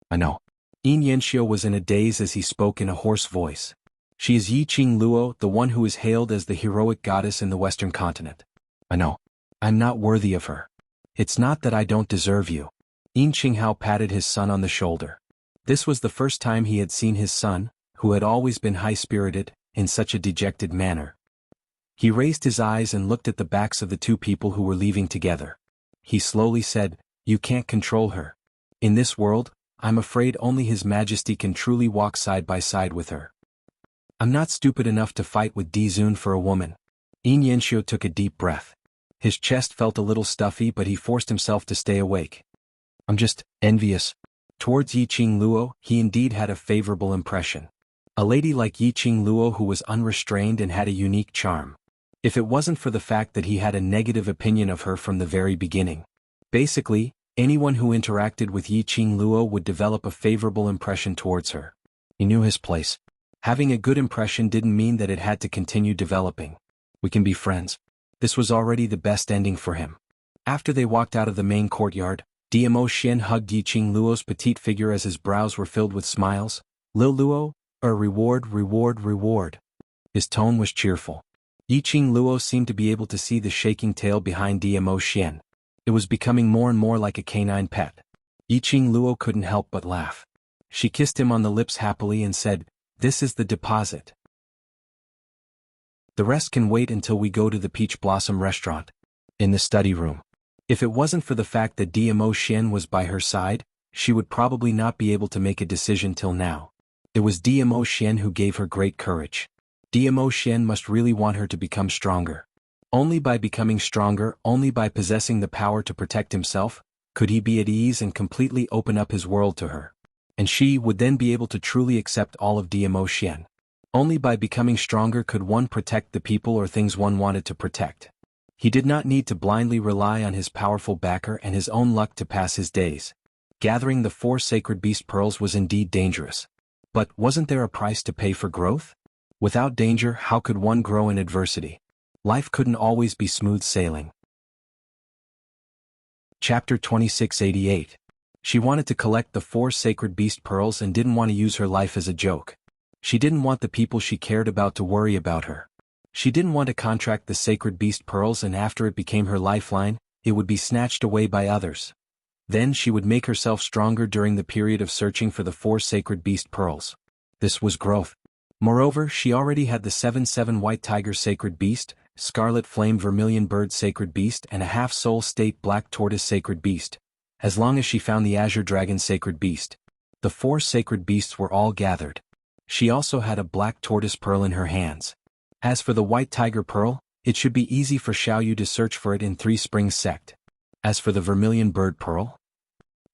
"I know." Yin Yanxiu was in a daze as he spoke in a hoarse voice. "She is Yiqing Luo, the one who is hailed as the heroic goddess in the Western Continent." "I know. I'm not worthy of her. It's not that I don't deserve you." Yin Qinghao patted his son on the shoulder. This was the first time he had seen his son, who had always been high-spirited, in such a dejected manner. He raised his eyes and looked at the backs of the two people who were leaving together. He slowly said, "You can't control her. In this world, I'm afraid only His Majesty can truly walk side by side with her. I'm not stupid enough to fight with Di Zun for a woman." Yin Yanxiu took a deep breath. His chest felt a little stuffy, but he forced himself to stay awake. I'm just envious. Towards Yiqing Luo, he indeed had a favorable impression. A lady like Yiqing Luo who was unrestrained and had a unique charm. If it wasn't for the fact that he had a negative opinion of her from the very beginning. Basically, anyone who interacted with Yiqing Luo would develop a favorable impression towards her. He knew his place. Having a good impression didn't mean that it had to continue developing. We can be friends. This was already the best ending for him. After they walked out of the main courtyard, Dmo Xian hugged Yiqing Luo's petite figure as his brows were filled with smiles. Lil Luo, reward, reward, reward. His tone was cheerful. Yiqing Luo seemed to be able to see the shaking tail behind Dmo Xian. It was becoming more and more like a canine pet. Yiqing Luo couldn't help but laugh. She kissed him on the lips happily and said, "This is the deposit. The rest can wait until we go to the Peach Blossom restaurant." In the study room. If it wasn't for the fact that Dmo Xian was by her side, she would probably not be able to make a decision till now. It was Dmo Xian who gave her great courage. Dmo Xian must really want her to become stronger. Only by becoming stronger, only by possessing the power to protect himself, could he be at ease and completely open up his world to her. And she would then be able to truly accept all of Dmo Xian. Only by becoming stronger could one protect the people or things one wanted to protect. He did not need to blindly rely on his powerful backer and his own luck to pass his days. Gathering the 4 sacred beast pearls was indeed dangerous. But wasn't there a price to pay for growth? Without danger, how could one grow in adversity? Life couldn't always be smooth sailing. Chapter 2688. She wanted to collect the 4 sacred beast pearls and didn't want to use her life as a joke. She didn't want the people she cared about to worry about her. She didn't want to contract the sacred beast pearls, and after it became her lifeline, it would be snatched away by others. Then she would make herself stronger during the period of searching for the 4 sacred beast pearls. This was growth. Moreover, she already had the 7/7 white tiger sacred beast, scarlet flame vermilion bird sacred beast, and a half-soul state black tortoise sacred beast. As long as she found the azure dragon sacred beast. The 4 sacred beasts were all gathered. She also had a black tortoise pearl in her hands. As for the white tiger pearl, it should be easy for Xiaoyu to search for it in 3 Springs sect. As for the vermilion bird pearl,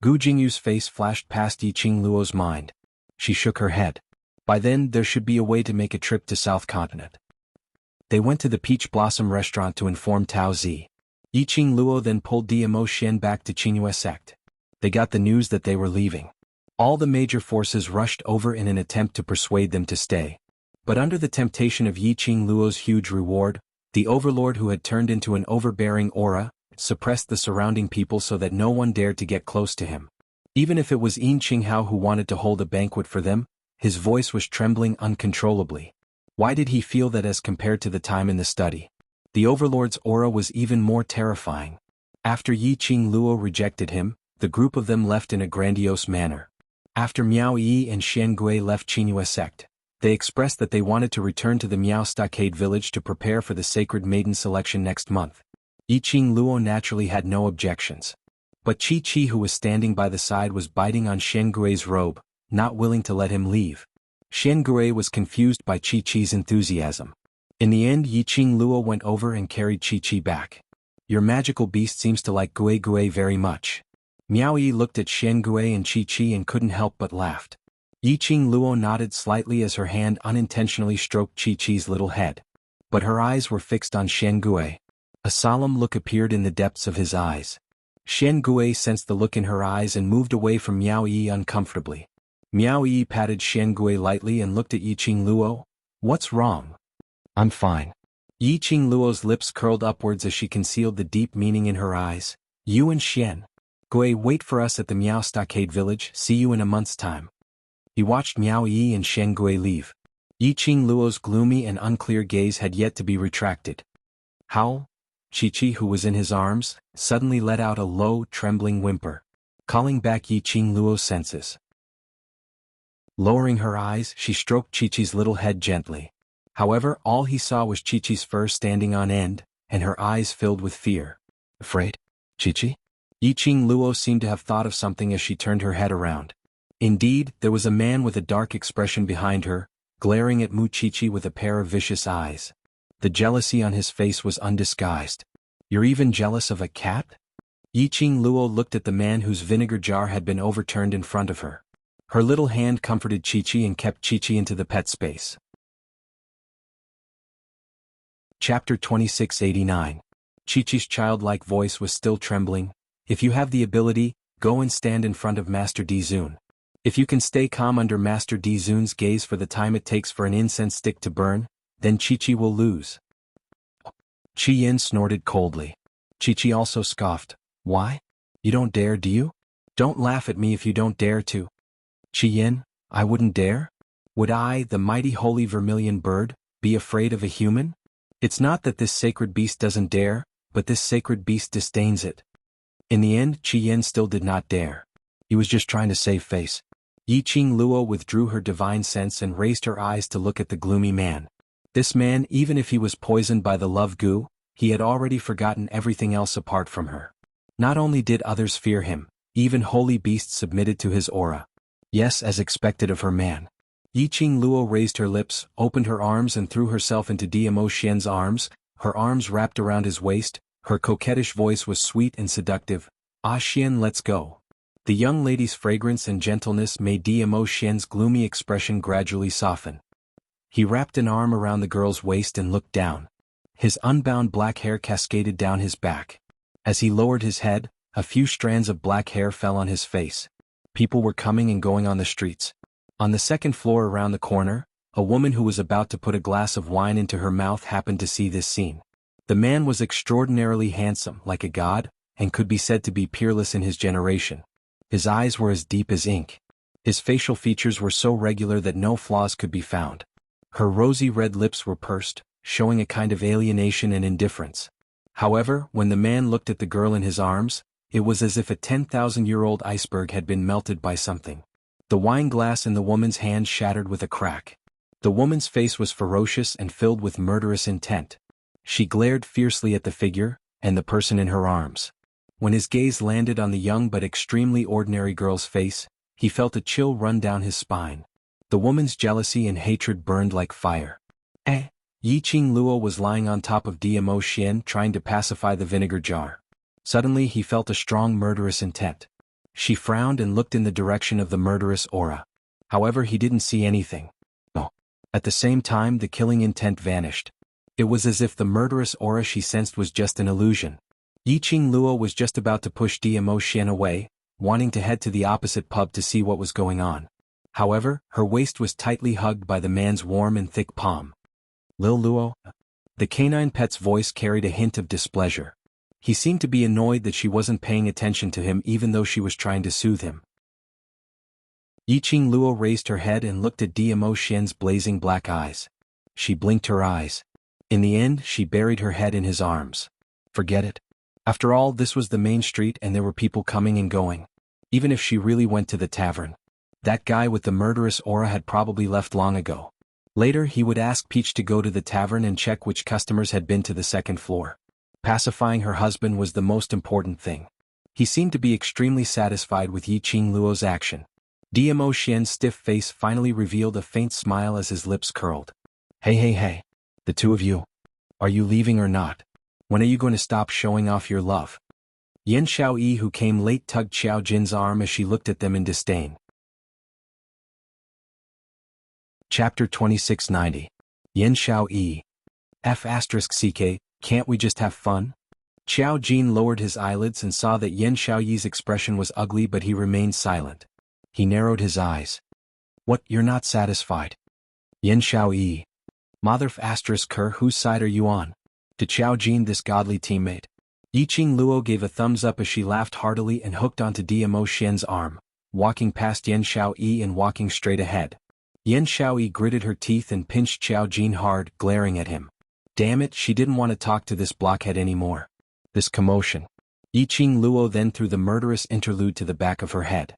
Gu Jingyu's face flashed past Yiqing Luo's mind. She shook her head. By then there should be a way to make a trip to South Continent. They went to the Peach Blossom restaurant to inform Tao Zi. Yiqing Luo then pulled Dmo Xian back to Qingyue sect. They got the news that they were leaving. All the major forces rushed over in an attempt to persuade them to stay. But under the temptation of Yiqing Luo's huge reward, the overlord who had turned into an overbearing aura, suppressed the surrounding people so that no one dared to get close to him. Even if it was Yin Qinghao who wanted to hold a banquet for them, his voice was trembling uncontrollably. Why did he feel that as compared to the time in the study? The overlord's aura was even more terrifying. After Yiqing Luo rejected him, the group of them left in a grandiose manner. After Miao Yi and Xian Gui left Qingyue sect, they expressed that they wanted to return to the Miao Stockade village to prepare for the Sacred Maiden selection next month. Yiqing Luo naturally had no objections. But Chi-Chi, who was standing by the side, was biting on Xian Gui's robe, not willing to let him leave. Xian Gui was confused by Chi-Chi's enthusiasm. In the end, Yiqing Luo went over and carried Chi-Chi back. Your magical beast seems to like Gui very much. Miao Yi looked at Xian Gui and Chi-Chi and couldn't help but laughed. Yiqing Luo nodded slightly as her hand unintentionally stroked Chi-Chi's little head. But her eyes were fixed on Xian Gui. A solemn look appeared in the depths of his eyes. Xian Gui sensed the look in her eyes and moved away from Miao Yi uncomfortably. Miao Yi patted Xian Gui lightly and looked at Yiqing Luo. What's wrong? I'm fine. Yiqing Luo's lips curled upwards as she concealed the deep meaning in her eyes. You and Xian Gui wait for us at the Miao Stockade village, see you in a month's time. He watched Miao Yi and Xian Gui leave. Yiqing Luo's gloomy and unclear gaze had yet to be retracted. Howl? Chi-Chi, who was in his arms, suddenly let out a low, trembling whimper, calling back Yiqing Luo's senses. Lowering her eyes, she stroked Chi-Chi's little head gently. However, all he saw was Chi-Chi's fur standing on end, and her eyes filled with fear. Afraid? Chi-Chi? Yiqing Luo seemed to have thought of something as she turned her head around. Indeed, there was a man with a dark expression behind her, glaring at Mu Chi-Chi with a pair of vicious eyes. The jealousy on his face was undisguised. You're even jealous of a cat? Yiqing Luo looked at the man whose vinegar jar had been overturned in front of her. Her little hand comforted Qiqi and kept Qiqi into the pet space. Chapter 2689. Qiqi's childlike voice was still trembling. If you have the ability, go and stand in front of Master Dizun. If you can stay calm under Master Dizun's gaze for the time it takes for an incense stick to burn, then Qiqi will lose. Qi Yin snorted coldly. Qiqi also scoffed. Why? You don't dare, do you? Don't laugh at me if you don't dare to. Qi Yin, I wouldn't dare? Would I, the mighty holy vermilion bird, be afraid of a human? It's not that this sacred beast doesn't dare, but this sacred beast disdains it. In the end, Qi Yin still did not dare. He was just trying to save face. Yiqing Luo withdrew her divine sense and raised her eyes to look at the gloomy man. This man, even if he was poisoned by the love goo, he had already forgotten everything else apart from her. Not only did others fear him, even holy beasts submitted to his aura. Yes, as expected of her man. Yiqing Luo raised her lips, opened her arms and threw herself into Diamo Xian's arms, her arms wrapped around his waist, her coquettish voice was sweet and seductive. Ah Xian, let's go. The young lady's fragrance and gentleness made Diamo Xian's gloomy expression gradually soften. He wrapped an arm around the girl's waist and looked down. His unbound black hair cascaded down his back. As he lowered his head, a few strands of black hair fell on his face. People were coming and going on the streets. On the second floor around the corner, a woman who was about to put a glass of wine into her mouth happened to see this scene. The man was extraordinarily handsome, like a god, and could be said to be peerless in his generation. His eyes were as deep as ink. His facial features were so regular that no flaws could be found. Her rosy red lips were pursed, showing a kind of alienation and indifference. However, when the man looked at the girl in his arms, it was as if a 10,000-year-old iceberg had been melted by something. The wine glass in the woman's hand shattered with a crack. The woman's face was ferocious and filled with murderous intent. She glared fiercely at the figure, and the person in her arms. When his gaze landed on the young but extremely ordinary girl's face, he felt a chill run down his spine. The woman's jealousy and hatred burned like fire. Yiqing Luo was lying on top of Diamo Xian trying to pacify the vinegar jar. Suddenly he felt a strong murderous intent. She frowned and looked in the direction of the murderous aura. However, he didn't see anything. At the same time, the killing intent vanished. It was as if the murderous aura she sensed was just an illusion. Yiqing Luo was just about to push Diamo Xian away, wanting to head to the opposite pub to see what was going on. However, her waist was tightly hugged by the man's warm and thick palm. Lil Luo? The canine pet's voice carried a hint of displeasure. He seemed to be annoyed that she wasn't paying attention to him even though she was trying to soothe him. Yiqing Luo raised her head and looked at Diamo Xian's blazing black eyes. She blinked her eyes. In the end, she buried her head in his arms. Forget it. After all, this was the main street and there were people coming and going. Even if she really went to the tavern, that guy with the murderous aura had probably left long ago. Later, he would ask Peach to go to the tavern and check which customers had been to the second floor. Pacifying her husband was the most important thing. He seemed to be extremely satisfied with Yiqing Luo's action. Diamo Xian's stiff face finally revealed a faint smile as his lips curled. Hey, the two of you. Are you leaving or not? When are you going to stop showing off your love? Yan Xiaoyi, who came late, tugged Xiao Jin's arm as she looked at them in disdain. Chapter 2690. Yan Xiaoyi. F***ck, can't we just have fun? Xiao Jin lowered his eyelids and saw that Yan Xiaoyi's expression was ugly, but he remained silent. He narrowed his eyes. What, you're not satisfied? Yan Xiaoyi. Mother***ker, whose side are you on? To Xiao Jin, this godly teammate. Yiqing Luo gave a thumbs up as she laughed heartily and hooked onto Diamo Xian's arm, walking past Yan Xiaoyi and walking straight ahead. Yan Xiaoyi gritted her teeth and pinched Xiao Jin hard, glaring at him. Damn it, she didn't want to talk to this blockhead anymore. This commotion. Yiqing Luo then threw the murderous interlude to the back of her head.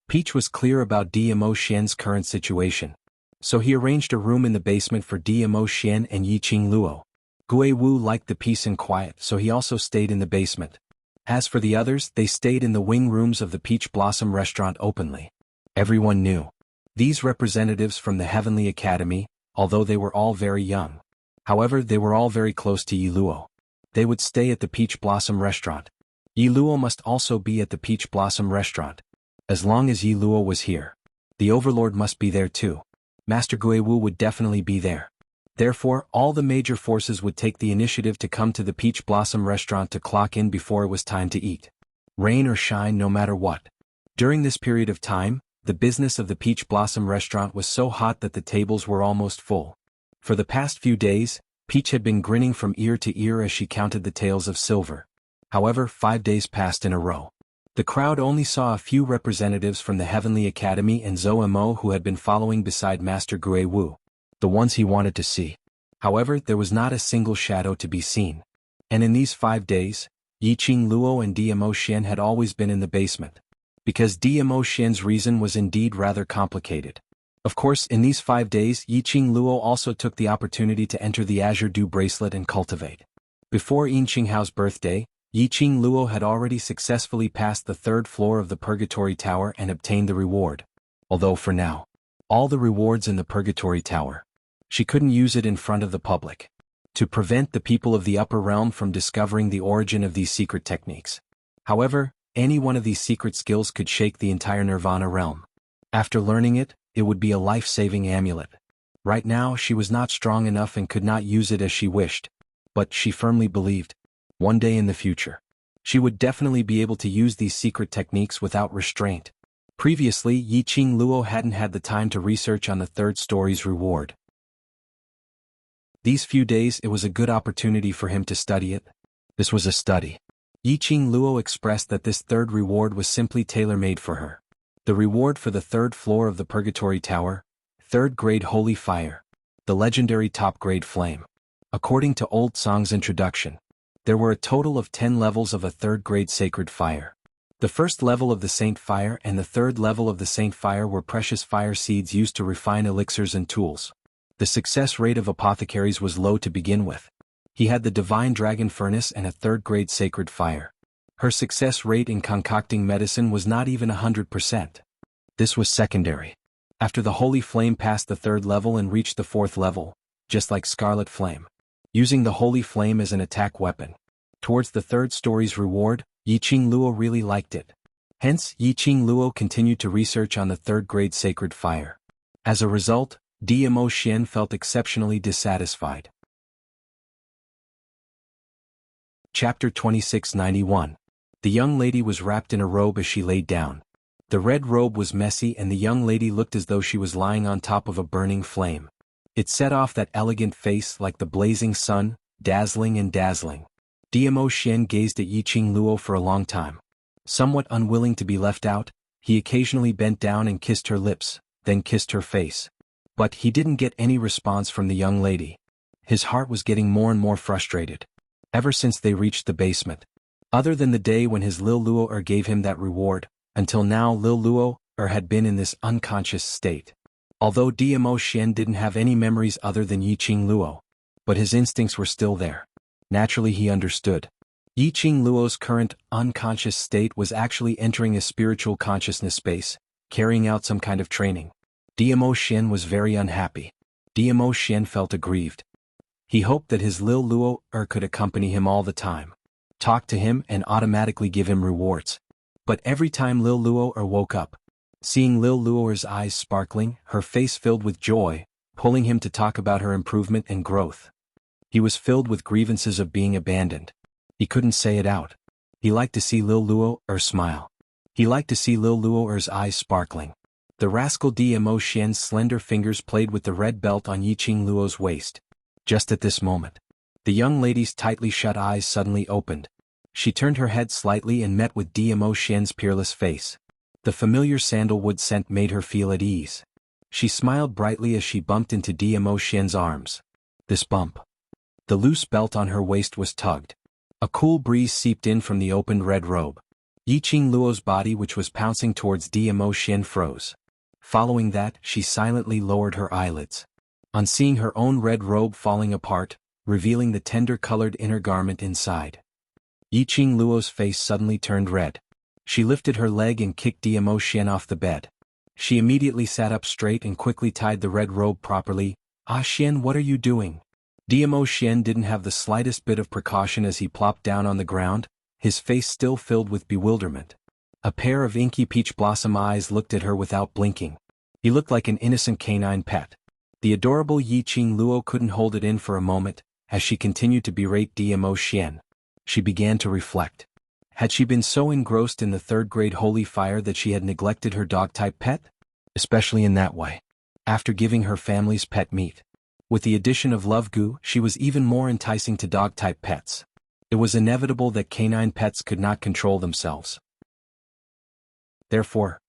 Peach was clear about Diamo Xian's current situation. So he arranged a room in the basement for Diamo Xian and Yiqing Luo. Gui Wu liked the peace and quiet, so he also stayed in the basement. As for the others, they stayed in the wing rooms of the Peach Blossom restaurant openly. Everyone knew these representatives from the Heavenly Academy, although they were all very young. However, they were all very close to Yi Luo. They would stay at the Peach Blossom restaurant. Yi Luo must also be at the Peach Blossom restaurant. As long as Yi Luo was here, the Overlord must be there too. Master Guiwu would definitely be there. Therefore, all the major forces would take the initiative to come to the Peach Blossom restaurant to clock in before it was time to eat. Rain or shine, no matter what. During this period of time, the business of the Peach Blossom restaurant was so hot that the tables were almost full. For the past few days, Peach had been grinning from ear to ear as she counted the taels of silver. However, 5 days passed in a row. The crowd only saw a few representatives from the Heavenly Academy and Zoemo who had been following beside Master Guiwu, the ones he wanted to see. However, there was not a single shadow to be seen. And in these 5 days, Yiqing Luo and Dmo Xian had always been in the basement. Because Dmo Xian's reason was indeed rather complicated. Of course, in these 5 days, Yiqing Luo also took the opportunity to enter the Azure Dew bracelet and cultivate. Before Yin Qinghao's birthday, Yiqing Luo had already successfully passed the 3rd floor of the Purgatory Tower and obtained the reward. Although for now, all the rewards in the Purgatory Tower, she couldn't use it in front of the public, to prevent the people of the upper realm from discovering the origin of these secret techniques. However, any one of these secret skills could shake the entire Nirvana realm. After learning it, it would be a life-saving amulet. Right now, she was not strong enough and could not use it as she wished, but she firmly believed, one day in the future, she would definitely be able to use these secret techniques without restraint. Previously, Yiqing Luo hadn't had the time to research on the 3rd story's reward. These few days it was a good opportunity for him to study it. This was a study. Yiqing Luo expressed that this 3rd reward was simply tailor-made for her. The reward for the 3rd floor of the Purgatory Tower, 3rd grade Holy Fire, the legendary top grade Flame. According to Old Song's introduction, there were a total of 10 levels of a 3rd grade Sacred Fire. The 1st level of the Saint Fire and the 3rd level of the Saint Fire were precious fire seeds used to refine elixirs and tools. The success rate of apothecaries was low to begin with. He had the Divine Dragon Furnace and a 3rd grade Sacred Fire. Her success rate in concocting medicine was not even 100%. This was secondary. After the Holy Flame passed the 3rd level and reached the 4th level, just like Scarlet Flame, using the Holy Flame as an attack weapon. Towards the 3rd story's reward, Yiqing Luo really liked it. Hence, Yiqing Luo continued to research on the 3rd grade Sacred Fire. As a result, Dmo Xian felt exceptionally dissatisfied. Chapter 2691. The young lady was wrapped in a robe as she laid down. The red robe was messy and the young lady looked as though she was lying on top of a burning flame. It set off that elegant face like the blazing sun, dazzling and dazzling. Dmo Xian gazed at Yiqing Luo for a long time. Somewhat unwilling to be left out, he occasionally bent down and kissed her lips, then kissed her face. But he didn't get any response from the young lady. His heart was getting more and more frustrated. Ever since they reached the basement, other than the day when his Lil Luo gave him that reward, until now Lil Luo had been in this unconscious state. Although Dmo Xian didn't have any memories other than Yiqing Luo, but his instincts were still there. Naturally he understood. Yiqing Luo's current unconscious state was actually entering a spiritual consciousness space, carrying out some kind of training. Dmo Xian was very unhappy. Dmo Xian felt aggrieved. He hoped that his Lil Luo could accompany him all the time, talk to him and automatically give him rewards. But every time Lil Luo woke up, seeing Lil Luo's eyes sparkling, her face filled with joy, pulling him to talk about her improvement and growth. He was filled with grievances of being abandoned. He couldn't say it out. He liked to see Lil Luo smile. He liked to see Lil Luo's eyes sparkling. The rascal Dmo Xian's slender fingers played with the red belt on Yiqing Luo's waist. Just at this moment, the young lady's tightly shut eyes suddenly opened. She turned her head slightly and met with Dmo Xian's peerless face. The familiar sandalwood scent made her feel at ease. She smiled brightly as she bumped into Dmo Xian's arms. This bump. The loose belt on her waist was tugged. A cool breeze seeped in from the opened red robe. Yiqing Luo's body, which was pouncing towards Dmo Xian, froze. Following that, she silently lowered her eyelids. On seeing her own red robe falling apart, revealing the tender-colored inner garment inside, Yiqing Luo's face suddenly turned red. She lifted her leg and kicked Dmo Xian off the bed. She immediately sat up straight and quickly tied the red robe properly. "Ah Xian, what are you doing?" Dmo Xian didn't have the slightest bit of precaution as he plopped down on the ground, his face still filled with bewilderment. A pair of inky peach blossom eyes looked at her without blinking. He looked like an innocent canine pet. The adorable Yiqing Luo couldn't hold it in for a moment, as she continued to berate Dmo Xian. She began to reflect. Had she been so engrossed in the third-grade holy fire that she had neglected her dog-type pet? Especially in that way. After giving her family's pet meat. With the addition of Love Gu, she was even more enticing to dog-type pets. It was inevitable that canine pets could not control themselves. Therefore,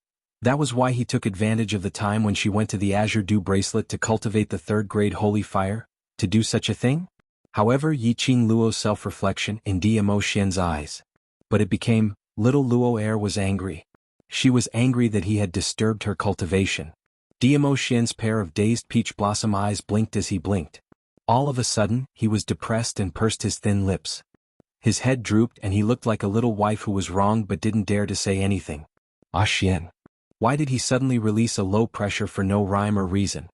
that was why he took advantage of the time when she went to the Azure Dew bracelet to cultivate the third-grade holy fire, to do such a thing? However, Yiqing Luo's self-reflection in Dmo Xian's eyes. But it became, little Luo Air was angry. She was angry that he had disturbed her cultivation. Dmo Xian's pair of dazed peach blossom eyes blinked as he blinked. All of a sudden, he was depressed and pursed his thin lips. His head drooped and he looked like a little wife who was wronged but didn't dare to say anything. Ah Xian. Why did he suddenly release a low pressure for no rhyme or reason?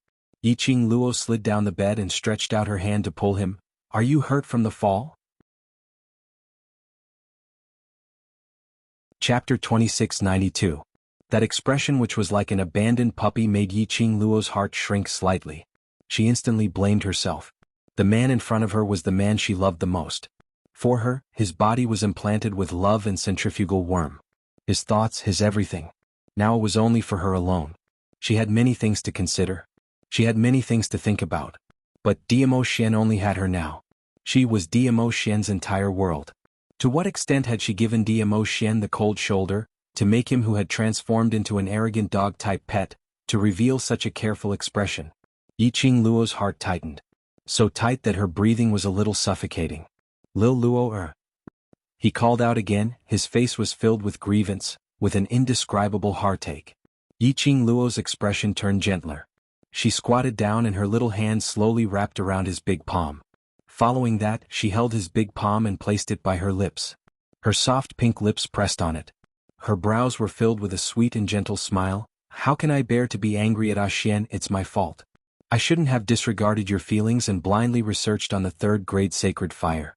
Yiqing Luo slid down the bed and stretched out her hand to pull him. Are you hurt from the fall? Chapter 2692. That expression which was like an abandoned puppy made Yiqing Luo's heart shrink slightly. She instantly blamed herself. The man in front of her was the man she loved the most. For her, his body was implanted with love and centrifugal worm. His thoughts, his everything. Now it was only for her alone. She had many things to consider. She had many things to think about. But Dmo Xian only had her now. She was Dmo Xian's entire world. To what extent had she given Dmo Xian the cold shoulder, to make him who had transformed into an arrogant dog-type pet, to reveal such a careful expression? Yiqing Luo's heart tightened. So tight that her breathing was a little suffocating. Lil Luo He called out again, his face was filled with grievance, with an indescribable heartache. Yiqing Luo's expression turned gentler. She squatted down and her little hand slowly wrapped around his big palm. Following that, she held his big palm and placed it by her lips. Her soft pink lips pressed on it. Her brows were filled with a sweet and gentle smile. How can I bear to be angry at Ah Xian? It's my fault. I shouldn't have disregarded your feelings and blindly researched on the third-grade sacred fire.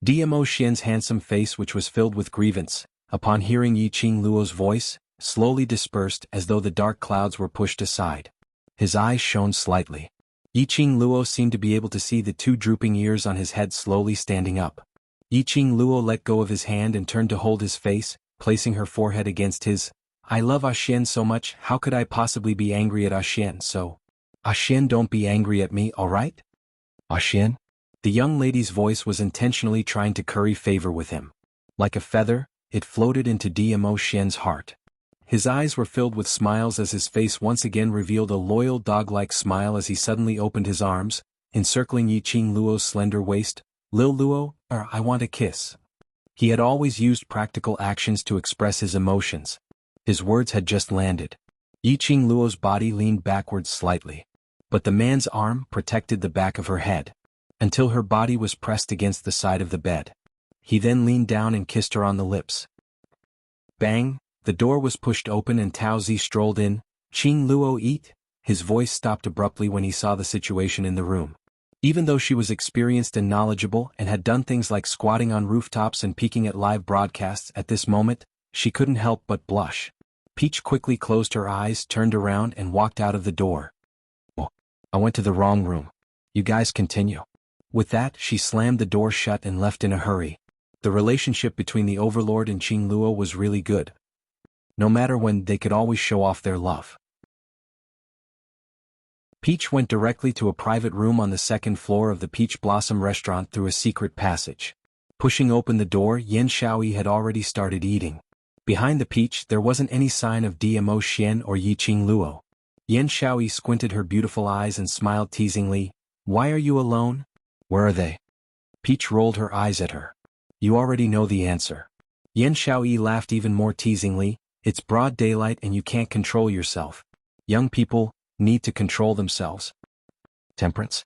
Dmo Xian's handsome face, which was filled with grievance, upon hearing Yiqing Luo's voice, slowly dispersed as though the dark clouds were pushed aside. His eyes shone slightly. Yiqing Luo seemed to be able to see the two drooping ears on his head slowly standing up. Yiqing Luo let go of his hand and turned to hold his face, placing her forehead against his. I love Ah Xian so much, how could I possibly be angry at Ah Xian? So, Ah Xian, don't be angry at me, alright? Ah Xian? The young lady's voice was intentionally trying to curry favor with him. Like a feather, it floated into Dmo Xian's heart. His eyes were filled with smiles as his face once again revealed a loyal dog-like smile as he suddenly opened his arms, encircling Yiqing Luo's slender waist. Lil Luo, I want a kiss. He had always used practical actions to express his emotions. His words had just landed. Yiqing Luo's body leaned backwards slightly. But the man's arm protected the back of her head, until her body was pressed against the side of the bed. He then leaned down and kissed her on the lips. Bang! The door was pushed open and Tao Zi strolled in. Qing Luo eat? His voice stopped abruptly when he saw the situation in the room. Even though she was experienced and knowledgeable and had done things like squatting on rooftops and peeking at live broadcasts at this moment, she couldn't help but blush. Peach quickly closed her eyes, turned around and walked out of the door. Oh, I went to the wrong room. You guys continue. With that, she slammed the door shut and left in a hurry. The relationship between the Overlord and Qing Luo was really good. No matter when, they could always show off their love. Peach went directly to a private room on the second floor of the Peach Blossom restaurant through a secret passage. Pushing open the door, Xianxia had already started eating. Behind the Peach, there wasn't any sign of Dmo Xian or Yiqing Luo. Xianxia squinted her beautiful eyes and smiled teasingly. Why are you alone? Where are they? Peach rolled her eyes at her. You already know the answer. Xianxia laughed even more teasingly. It's broad daylight and you can't control yourself. Young people need to control themselves. Temperance.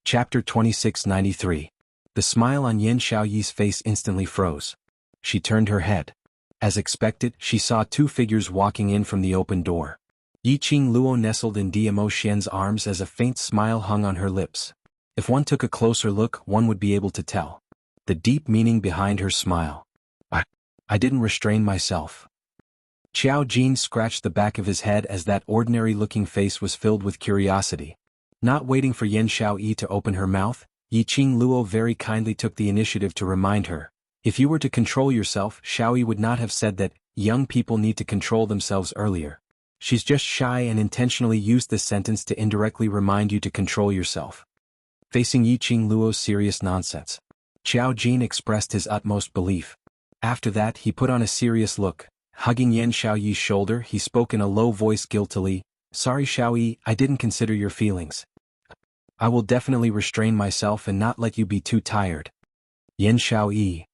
Chapter 2693. The smile on Xianxia's face instantly froze. She turned her head. As expected, she saw two figures walking in from the open door. Yiqing Luo nestled in Diamo Xian's arms as a faint smile hung on her lips. If one took a closer look, one would be able to tell the deep meaning behind her smile. I didn't restrain myself. Xiao Jin scratched the back of his head as that ordinary-looking face was filled with curiosity. Not waiting for Yan Xiaoyi to open her mouth, Yiqing Luo very kindly took the initiative to remind her. If you were to control yourself, Xiaoyi would not have said that young people need to control themselves earlier. She's just shy and intentionally used this sentence to indirectly remind you to control yourself. Facing Yiqing Luo's serious nonsense, Xiao Jin expressed his utmost belief. After that, he put on a serious look. Hugging Yan Xiaoyi's shoulder, he spoke in a low voice guiltily. Sorry Xiaoyi, I didn't consider your feelings. I will definitely restrain myself and not let you be too tired. Yan Xiaoyi.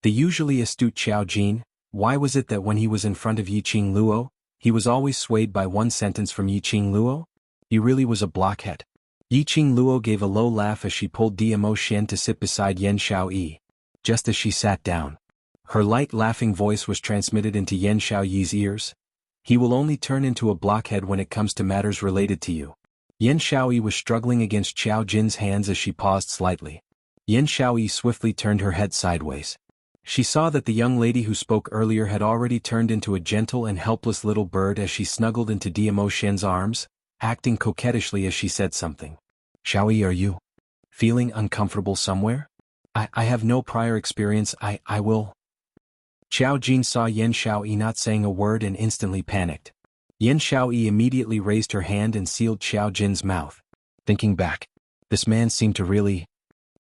The usually astute Xiao Jin, why was it that when he was in front of Yiqing Luo, he was always swayed by one sentence from Yiqing Luo? He really was a blockhead. Yiqing Luo gave a low laugh as she pulled Diamo Xian to sit beside Yan Xiaoyi. Just as she sat down, her light laughing voice was transmitted into Yan Xiaoyi's ears. He will only turn into a blockhead when it comes to matters related to you. Yan Xiaoyi was struggling against Xiao Jin's hands as she paused slightly. Yan Xiaoyi swiftly turned her head sideways. She saw that the young lady who spoke earlier had already turned into a gentle and helpless little bird as she snuggled into Diamo Xian's arms, acting coquettishly as she said something. Xiaoyi, are you feeling uncomfortable somewhere? I have no prior experience, I will. Xiao Jin saw Yan Xiaoyi not saying a word and instantly panicked. Yan Xiaoyi immediately raised her hand and sealed Xiao Jin's mouth. Thinking back, this man seemed to really,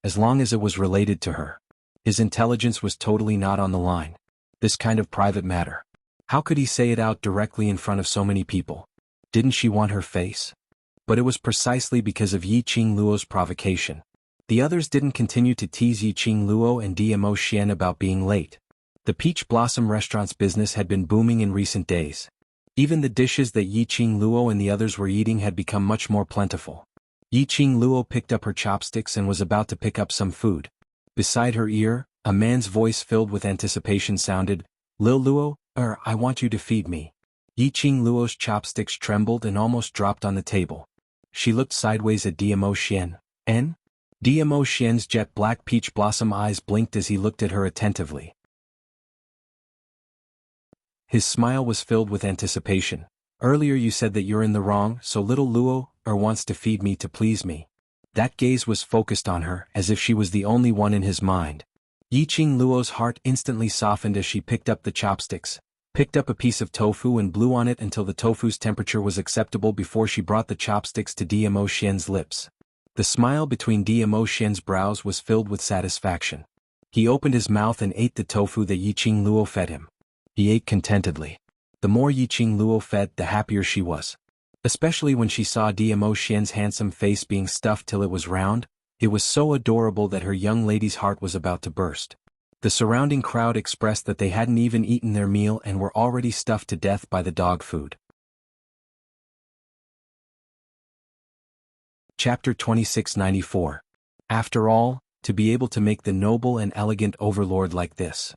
as long as it was related to her. His intelligence was totally not on the line. This kind of private matter. How could he say it out directly in front of so many people? Didn't she want her face? But it was precisely because of Yiqing Luo's provocation. The others didn't continue to tease Yiqing Luo and Diamo Xian about being late. The Peach Blossom restaurant's business had been booming in recent days. Even the dishes that Yiqing Luo and the others were eating had become much more plentiful. Yiqing Luo picked up her chopsticks and was about to pick up some food. Beside her ear, a man's voice filled with anticipation sounded, Lil Luo, I want you to feed me. Yiqing Luo's chopsticks trembled and almost dropped on the table. She looked sideways at Diamo Xian. Diamo Xian's jet black peach blossom eyes blinked as he looked at her attentively. His smile was filled with anticipation. Earlier you said that you're in the wrong, so little Luo, wants to feed me to please me. That gaze was focused on her, as if she was the only one in his mind. Yiqing Luo's heart instantly softened as she picked up the chopsticks, picked up a piece of tofu and blew on it until the tofu's temperature was acceptable before she brought the chopsticks to Diamo Xian's lips. The smile between Diamo Xian's brows was filled with satisfaction. He opened his mouth and ate the tofu that Yiqing Luo fed him. He ate contentedly. The more Yiqing Luo fed, the happier she was. Especially when she saw Diamo Xian's handsome face being stuffed till it was round, it was so adorable that her young lady's heart was about to burst. The surrounding crowd expressed that they hadn't even eaten their meal and were already stuffed to death by the dog food. Chapter 2694. After all, to be able to make the noble and elegant overlord like this.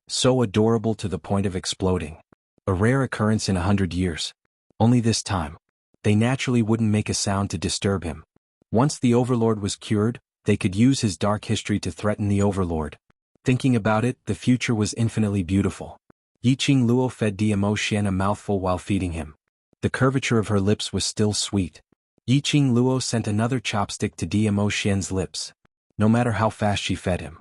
So adorable to the point of exploding. A rare occurrence in 100 years. Only this time. They naturally wouldn't make a sound to disturb him. Once the overlord was cured, they could use his dark history to threaten the overlord. Thinking about it, the future was infinitely beautiful. Yiqing Luo fed Diamo Xian a mouthful while feeding him. The curvature of her lips was still sweet. Yiqing Luo sent another chopstick to Diamo Xian's lips. No matter how fast she fed him,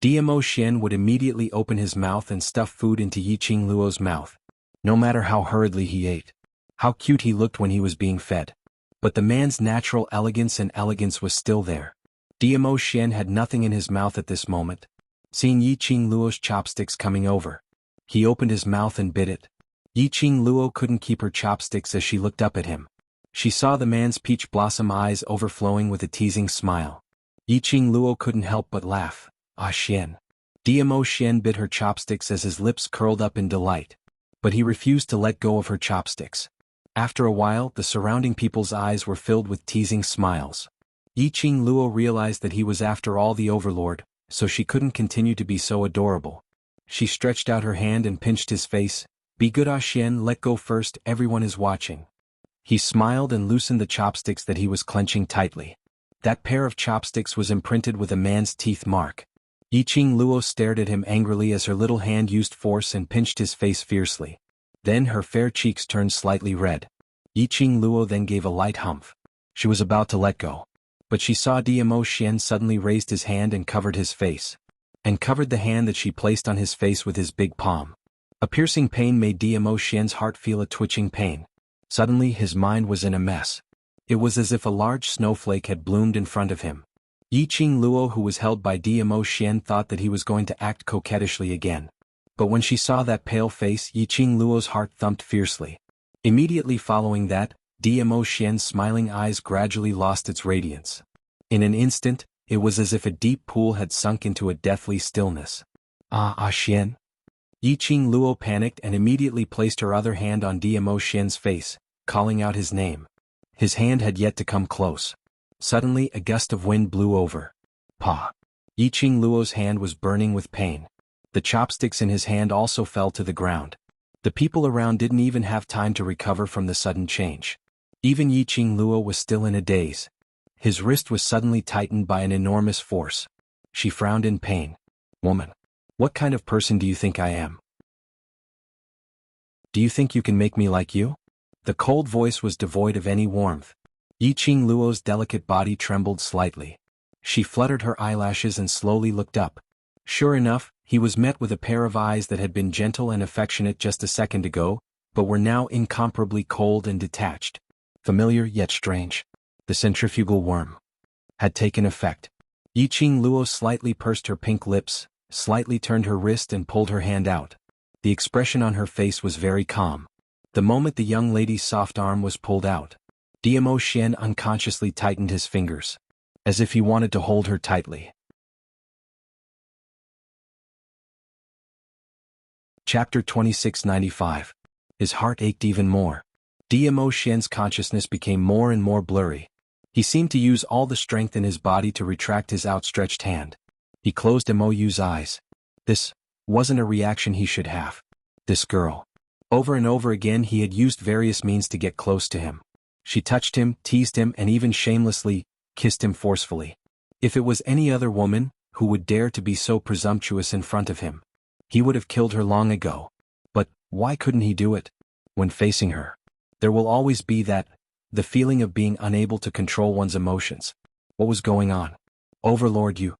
Diamo Xian would immediately open his mouth and stuff food into Yiqing Luo's mouth. No matter how hurriedly he ate. How cute he looked when he was being fed. But the man's natural elegance was still there. Diamo Xian had nothing in his mouth at this moment. Seeing Yiqing Luo's chopsticks coming over, he opened his mouth and bit it. Yiqing Luo couldn't keep her chopsticks as she looked up at him. She saw the man's peach blossom eyes overflowing with a teasing smile. Yiqing Luo couldn't help but laugh. Ah Xian. Diamo Xian bit her chopsticks as his lips curled up in delight. But he refused to let go of her chopsticks. After a while, the surrounding people's eyes were filled with teasing smiles. Yiqing Luo realized that he was after all the overlord, so she couldn't continue to be so adorable. She stretched out her hand and pinched his face. Be good Ah Xian, let go first, everyone is watching. He smiled and loosened the chopsticks that he was clenching tightly. That pair of chopsticks was imprinted with a man's teeth mark. Yiqing Luo stared at him angrily as her little hand used force and pinched his face fiercely. Then her fair cheeks turned slightly red. Yiqing Luo then gave a light humph. She was about to let go. But she saw Diamo Xian suddenly raised his hand and covered his face. And covered the hand that she placed on his face with his big palm. A piercing pain made Diamo Xian's heart feel a twitching pain. Suddenly his mind was in a mess. It was as if a large snowflake had bloomed in front of him. Yiqing Luo, who was held by Diamo Xian, thought that he was going to act coquettishly again. But when she saw that pale face, Yiqing Luo's heart thumped fiercely. Immediately following that, Diamo Xian's smiling eyes gradually lost its radiance. In an instant, it was as if a deep pool had sunk into a deathly stillness. Xian? Yiqing Luo panicked and immediately placed her other hand on Diamo Xian's face, calling out his name. His hand had yet to come close. Suddenly a gust of wind blew over. Pa! Yiqing Luo's hand was burning with pain. The chopsticks in his hand also fell to the ground. The people around didn't even have time to recover from the sudden change. Even Yiqing Luo was still in a daze. His wrist was suddenly tightened by an enormous force. She frowned in pain. Woman, what kind of person do you think I am? Do you think you can make me like you? The cold voice was devoid of any warmth. Yiqing Luo's delicate body trembled slightly. She fluttered her eyelashes and slowly looked up. Sure enough, he was met with a pair of eyes that had been gentle and affectionate just a second ago, but were now incomparably cold and detached. Familiar yet strange. The centrifugal worm had taken effect. Yiqing Luo slightly pursed her pink lips, slightly turned her wrist and pulled her hand out. The expression on her face was very calm. The moment the young lady's soft arm was pulled out, Diamo Xian unconsciously tightened his fingers, as if he wanted to hold her tightly. Chapter 2695. His heart ached even more. Diamo Xian's consciousness became more and more blurry. He seemed to use all the strength in his body to retract his outstretched hand. He closed Moyu's eyes. This wasn't a reaction he should have. This girl. Over and over again he had used various means to get close to him. She touched him, teased him, and even shamelessly kissed him forcefully. If it was any other woman who would dare to be so presumptuous in front of him, he would have killed her long ago. But why couldn't he do it? When facing her, there will always be the feeling of being unable to control one's emotions. What was going on? Overlord, you.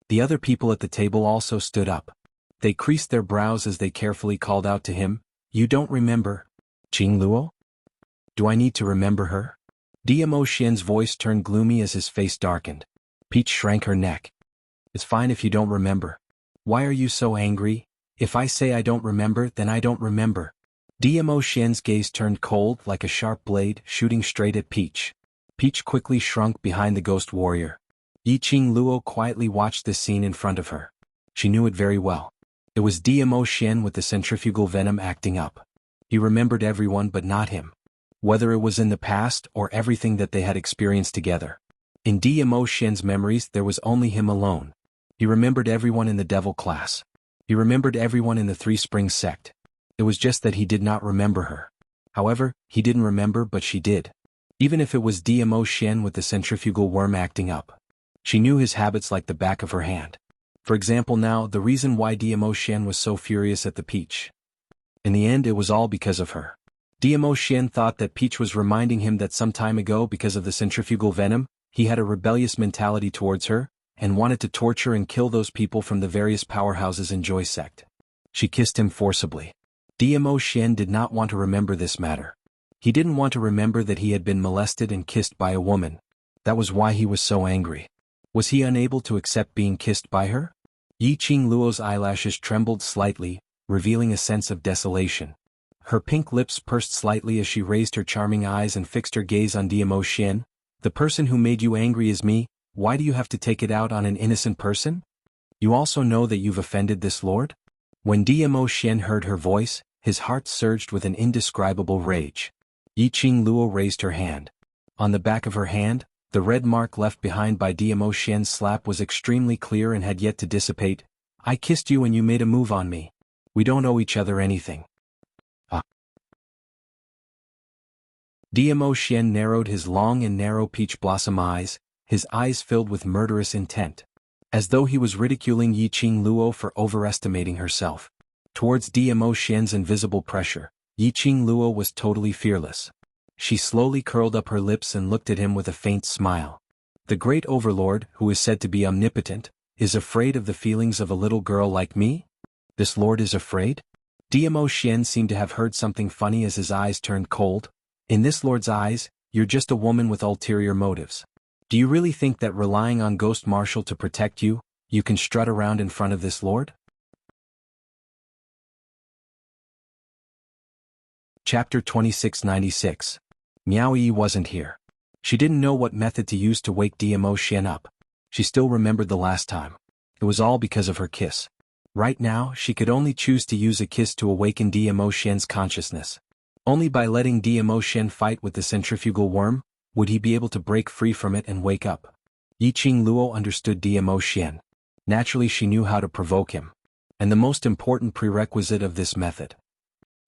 The other people at the table also stood up. They creased their brows as they carefully called out to him, You don't remember Yiqing Luo? Do I need to remember her? Diamo Xian's voice turned gloomy as his face darkened. Peach shrank her neck. It's fine if you don't remember. Why are you so angry? If I say I don't remember, then I don't remember. Diamo Xian's gaze turned cold like a sharp blade shooting straight at Peach. Peach quickly shrunk behind the ghost warrior. Yiqing Luo quietly watched this scene in front of her. She knew it very well. It was Diamo Xian with the centrifugal venom acting up. He remembered everyone but not him. Whether it was in the past or everything that they had experienced together. In Diamo Xian's memories there was only him alone. He remembered everyone in the devil class. He remembered everyone in the Three Springs sect. It was just that he did not remember her. However, he didn't remember but she did. Even if it was Diamo Xian with the centrifugal worm acting up. She knew his habits like the back of her hand. For example now, the reason why Diamo Xian was so furious at the Peach. In the end it was all because of her. Diamo Xian thought that Peach was reminding him that some time ago because of the centrifugal venom, he had a rebellious mentality towards her, and wanted to torture and kill those people from the various powerhouses in Joy sect. She kissed him forcibly. Diamo Xian did not want to remember this matter. He didn't want to remember that he had been molested and kissed by a woman. That was why he was so angry. Was he unable to accept being kissed by her? Yiqing Luo's eyelashes trembled slightly, revealing a sense of desolation. Her pink lips pursed slightly as she raised her charming eyes and fixed her gaze on Diamo Xian. The person who made you angry is me. Why do you have to take it out on an innocent person? You also know that you've offended this lord? When Diamo Xian heard her voice, his heart surged with an indescribable rage. Yiqing Luo raised her hand. On the back of her hand, the red mark left behind by Diamo Xian's slap was extremely clear and had yet to dissipate. I kissed you and you made a move on me. We don't owe each other anything. Xian narrowed his long and narrow peach blossom eyes, his eyes filled with murderous intent. As though he was ridiculing Yiqing Luo for overestimating herself. Towards Xian's invisible pressure, Yiqing Luo was totally fearless. She slowly curled up her lips and looked at him with a faint smile. The great overlord, who is said to be omnipotent, is afraid of the feelings of a little girl like me? This lord is afraid? Xian seemed to have heard something funny as his eyes turned cold. In this lord's eyes, you're just a woman with ulterior motives. Do you really think that relying on Ghost Marshal to protect you, you can strut around in front of this lord? Chapter 2696. Miao Yi wasn't here. She didn't know what method to use to wake Xian up. She still remembered the last time. It was all because of her kiss. Right now, she could only choose to use a kiss to awaken Xian's consciousness. Only by letting Xian fight with the centrifugal worm, would he be able to break free from it and wake up. Yiqing Luo understood Xian. Naturally she knew how to provoke him. And the most important prerequisite of this method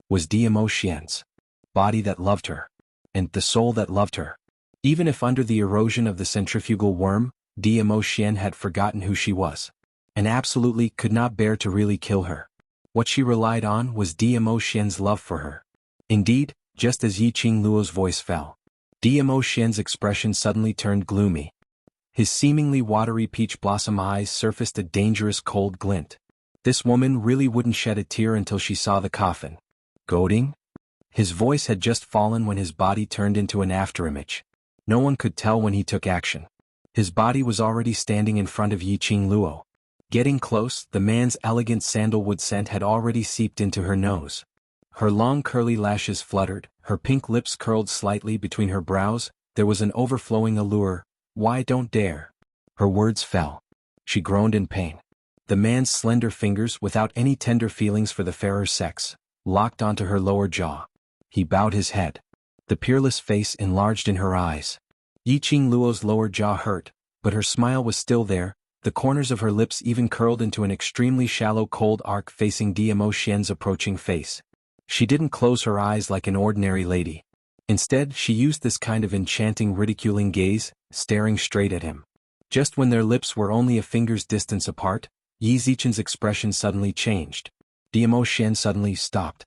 was Xian's body that loved her, and the soul that loved her. Even if under the erosion of the centrifugal worm, Xian had forgotten who she was, and absolutely could not bear to really kill her. What she relied on was Xian's love for her. Indeed, just as Yiqing Luo's voice fell, Xian's expression suddenly turned gloomy. His seemingly watery peach blossom eyes surfaced a dangerous cold glint. This woman really wouldn't shed a tear until she saw the coffin. Goading? His voice had just fallen when his body turned into an afterimage. No one could tell when he took action. His body was already standing in front of Yiqing Luo. Getting close, the man's elegant sandalwood scent had already seeped into her nose. Her long curly lashes fluttered, her pink lips curled slightly between her brows, there was an overflowing allure. Why don't dare? Her words fell. She groaned in pain. The man's slender fingers, without any tender feelings for the fairer sex, locked onto her lower jaw. He bowed his head. The peerless face enlarged in her eyes. Yiqing Luo's lower jaw hurt, but her smile was still there, the corners of her lips even curled into an extremely shallow cold arc facing Xian's approaching face. She didn't close her eyes like an ordinary lady. Instead, she used this kind of enchanting ridiculing gaze, staring straight at him. Just when their lips were only a finger's distance apart, Yi Zichen's expression suddenly changed. Xian suddenly stopped.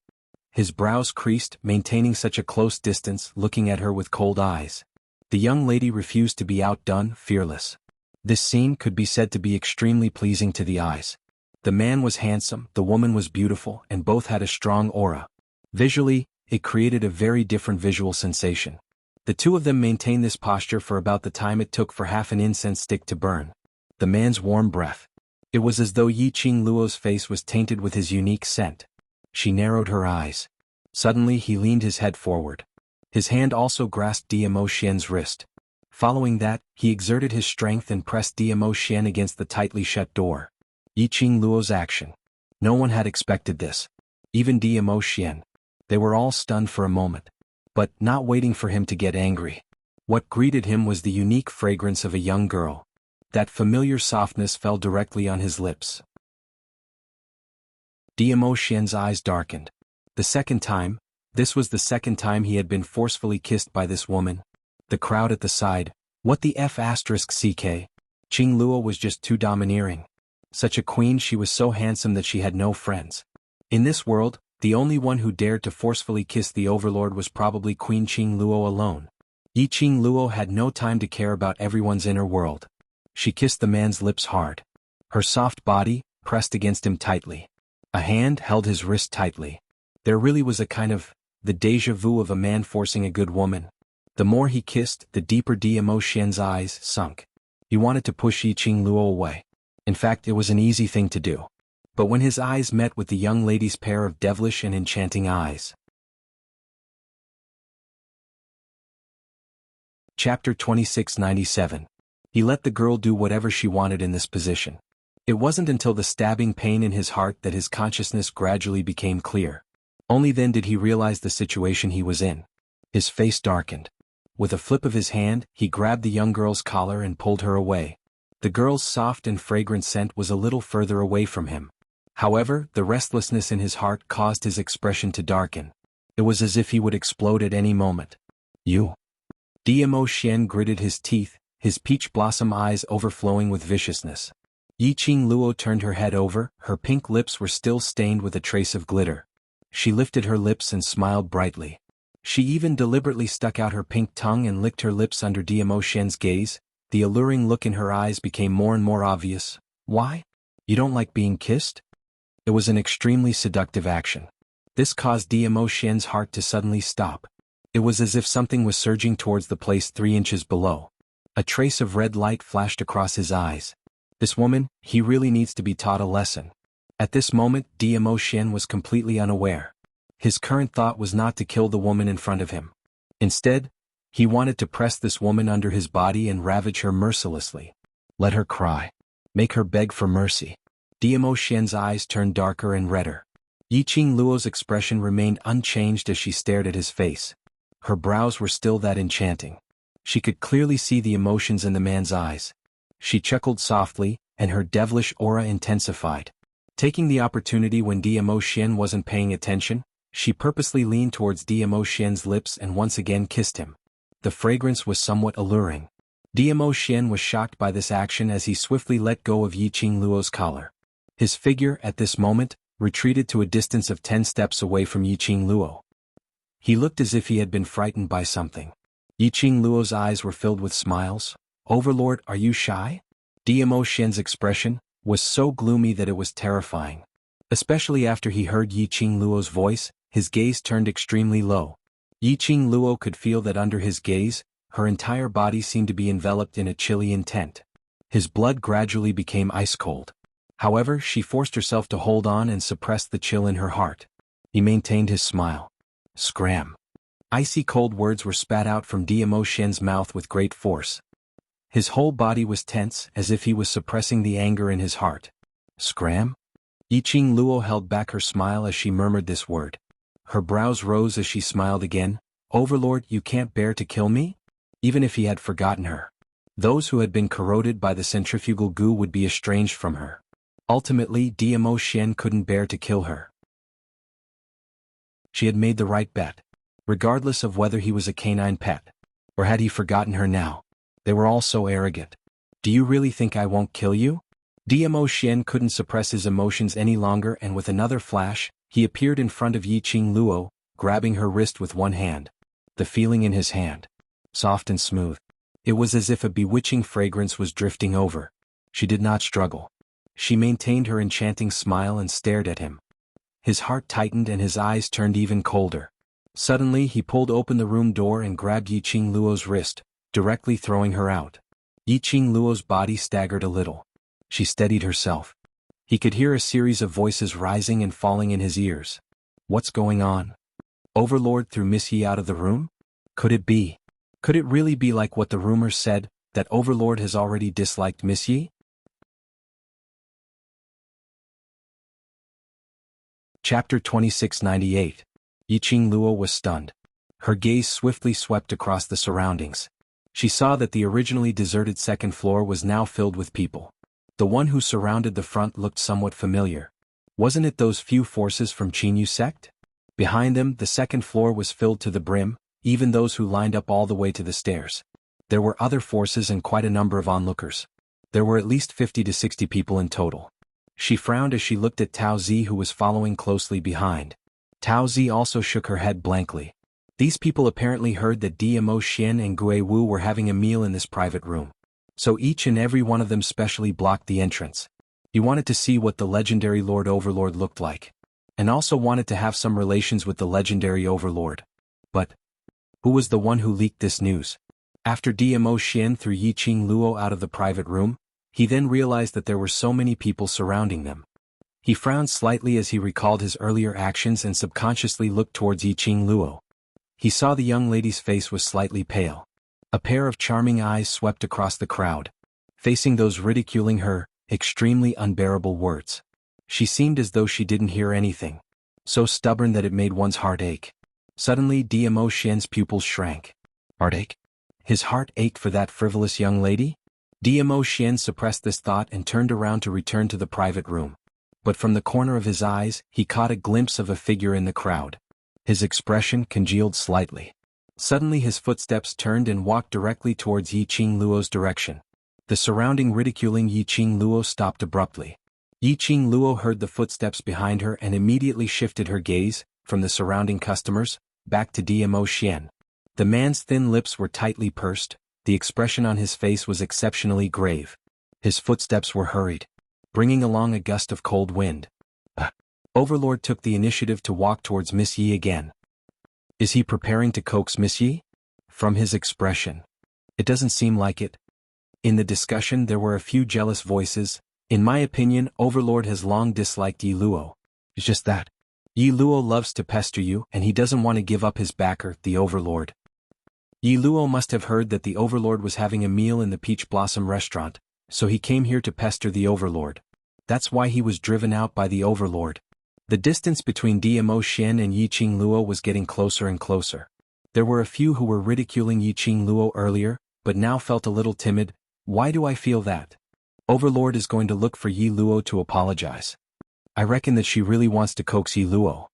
His brows creased, maintaining such a close distance, looking at her with cold eyes. The young lady refused to be outdone, fearless. This scene could be said to be extremely pleasing to the eyes. The man was handsome, the woman was beautiful, and both had a strong aura. Visually, it created a very different visual sensation. The two of them maintained this posture for about the time it took for half an incense stick to burn. The man's warm breath. It was as though Yiqing Luo's face was tainted with his unique scent. She narrowed her eyes. Suddenly he leaned his head forward. His hand also grasped Xian's wrist. Following that, he exerted his strength and pressed Xian against the tightly shut door. Yiqing Luo's action. No one had expected this. Even Xian. They were all stunned for a moment. But, not waiting for him to get angry. What greeted him was the unique fragrance of a young girl. That familiar softness fell directly on his lips. Xian's eyes darkened. The second time, this was the second time he had been forcefully kissed by this woman. The crowd at the side, what the F***ck? Qing Luo was just too domineering. Such a queen, she was so handsome that she had no friends. In this world, the only one who dared to forcefully kiss the overlord was probably Queen Qing Luo alone. Yiqing Luo had no time to care about everyone's inner world. She kissed the man's lips hard. Her soft body, pressed against him tightly. A hand held his wrist tightly. There really was a kind of, the déjà vu of a man forcing a good woman. The more he kissed, the deeper Xian's eyes sunk. He wanted to push Yiqing Luo away. In fact, it was an easy thing to do. But when his eyes met with the young lady's pair of devilish and enchanting eyes. Chapter 2697. He let the girl do whatever she wanted in this position. It wasn't until the stabbing pain in his heart that his consciousness gradually became clear. Only then did he realize the situation he was in. His face darkened. With a flip of his hand, he grabbed the young girl's collar and pulled her away. The girl's soft and fragrant scent was a little further away from him. However, the restlessness in his heart caused his expression to darken. It was as if he would explode at any moment. You. Dmo Xian gritted his teeth, his peach blossom eyes overflowing with viciousness. Yiqing Luo turned her head over, her pink lips were still stained with a trace of glitter. She lifted her lips and smiled brightly. She even deliberately stuck out her pink tongue and licked her lips under Dmo Xian's gaze. The alluring look in her eyes became more and more obvious. Why? You don't like being kissed? It was an extremely seductive action. This caused Dmo Xian's heart to suddenly stop. It was as if something was surging towards the place 3 inches below. A trace of red light flashed across his eyes. This woman, he really needs to be taught a lesson. At this moment, Dmo Xian was completely unaware. His current thought was not to kill the woman in front of him. Instead, he wanted to press this woman under his body and ravage her mercilessly. Let her cry. Make her beg for mercy. Dmo Xian's eyes turned darker and redder. Yiqing Luo's expression remained unchanged as she stared at his face. Her brows were still that enchanting. She could clearly see the emotions in the man's eyes. She chuckled softly, and her devilish aura intensified. Taking the opportunity when Dmo Xian wasn't paying attention, she purposely leaned towards Dmo Xian's lips and once again kissed him. The fragrance was somewhat alluring. Dmo Xian was shocked by this action as he swiftly let go of Yiqing Luo's collar. His figure, at this moment, retreated to a distance of 10 steps away from Yiqing Luo. He looked as if he had been frightened by something. Yiqing Luo's eyes were filled with smiles. Overlord, are you shy? Dmo Xian's expression was so gloomy that it was terrifying. Especially after he heard Yiqing Luo's voice, his gaze turned extremely low. Yiqing Luo could feel that under his gaze, her entire body seemed to be enveloped in a chilly intent. His blood gradually became ice-cold. However, she forced herself to hold on and suppress the chill in her heart. He maintained his smile. Scram. Icy cold words were spat out from Dmo Xian's mouth with great force. His whole body was tense, as if he was suppressing the anger in his heart. Scram? Yiqing Luo held back her smile as she murmured this word. Her brows rose as she smiled again. Overlord, you can't bear to kill me? Even if he had forgotten her. Those who had been corroded by the centrifugal goo would be estranged from her. Ultimately, Dmo Xian couldn't bear to kill her. She had made the right bet. Regardless of whether he was a canine pet. Or had he forgotten her now? They were all so arrogant. Do you really think I won't kill you? Dmo Xian couldn't suppress his emotions any longer, and with another flash, he appeared in front of Yiqing Luo, grabbing her wrist with one hand. The feeling in his hand. Soft and smooth. It was as if a bewitching fragrance was drifting over. She did not struggle. She maintained her enchanting smile and stared at him. His heart tightened and his eyes turned even colder. Suddenly he pulled open the room door and grabbed Yiqing Luo's wrist, directly throwing her out. Yiqing Luo's body staggered a little. She steadied herself. He could hear a series of voices rising and falling in his ears. What's going on? Overlord threw Miss Yi out of the room? Could it be? Could it really be like what the rumors said, that Overlord has already disliked Miss Yi? Chapter 2698. Yiqing Luo was stunned. Her gaze swiftly swept across the surroundings. She saw that the originally deserted second floor was now filled with people. The one who surrounded the front looked somewhat familiar. Wasn't it those few forces from Xianxia sect? Behind them, the second floor was filled to the brim, even those who lined up all the way to the stairs. There were other forces and quite a number of onlookers. There were at least 50 to 60 people in total. She frowned as she looked at Tao Zi, who was following closely behind. Tao Zi also shook her head blankly. These people apparently heard that Dmo Xian and Gui Wu were having a meal in this private room. So each and every one of them specially blocked the entrance. He wanted to see what the legendary Lord Overlord looked like. And also wanted to have some relations with the legendary Overlord. But who was the one who leaked this news? After Dmo Xian threw Yiqing Luo out of the private room, he then realized that there were so many people surrounding them. He frowned slightly as he recalled his earlier actions and subconsciously looked towards Yiqing Luo. He saw the young lady's face was slightly pale. A pair of charming eyes swept across the crowd, facing those ridiculing her, extremely unbearable words. She seemed as though she didn't hear anything. So stubborn that it made one's heart ache. Suddenly Dmo Xian's pupils shrank. Heartache? His heart ached for that frivolous young lady? Dmo Xian suppressed this thought and turned around to return to the private room. But from the corner of his eyes, he caught a glimpse of a figure in the crowd. His expression congealed slightly. Suddenly his footsteps turned and walked directly towards Yi Qingluo's direction. The surrounding ridiculing Yi Qingluo stopped abruptly. Yi Qingluo heard the footsteps behind her and immediately shifted her gaze, from the surrounding customers, back to Dmo Xian. The man's thin lips were tightly pursed, the expression on his face was exceptionally grave. His footsteps were hurried, bringing along a gust of cold wind. Overlord took the initiative to walk towards Miss Yi again. Is he preparing to coax Miss Yi? From his expression, it doesn't seem like it. In the discussion there were a few jealous voices. In my opinion, Overlord has long disliked Yi Luo. It's just that. Yi Luo loves to pester you and he doesn't want to give up his backer, the Overlord. Yi Luo must have heard that the Overlord was having a meal in the Peach Blossom restaurant, so he came here to pester the Overlord. That's why he was driven out by the Overlord. The distance between Dmo Xian and Yi Qingluo was getting closer and closer. There were a few who were ridiculing Yi Qingluo earlier, but now felt a little timid. Why do I feel that? Overlord is going to look for Yi Luo to apologize. I reckon that she really wants to coax Yi Luo.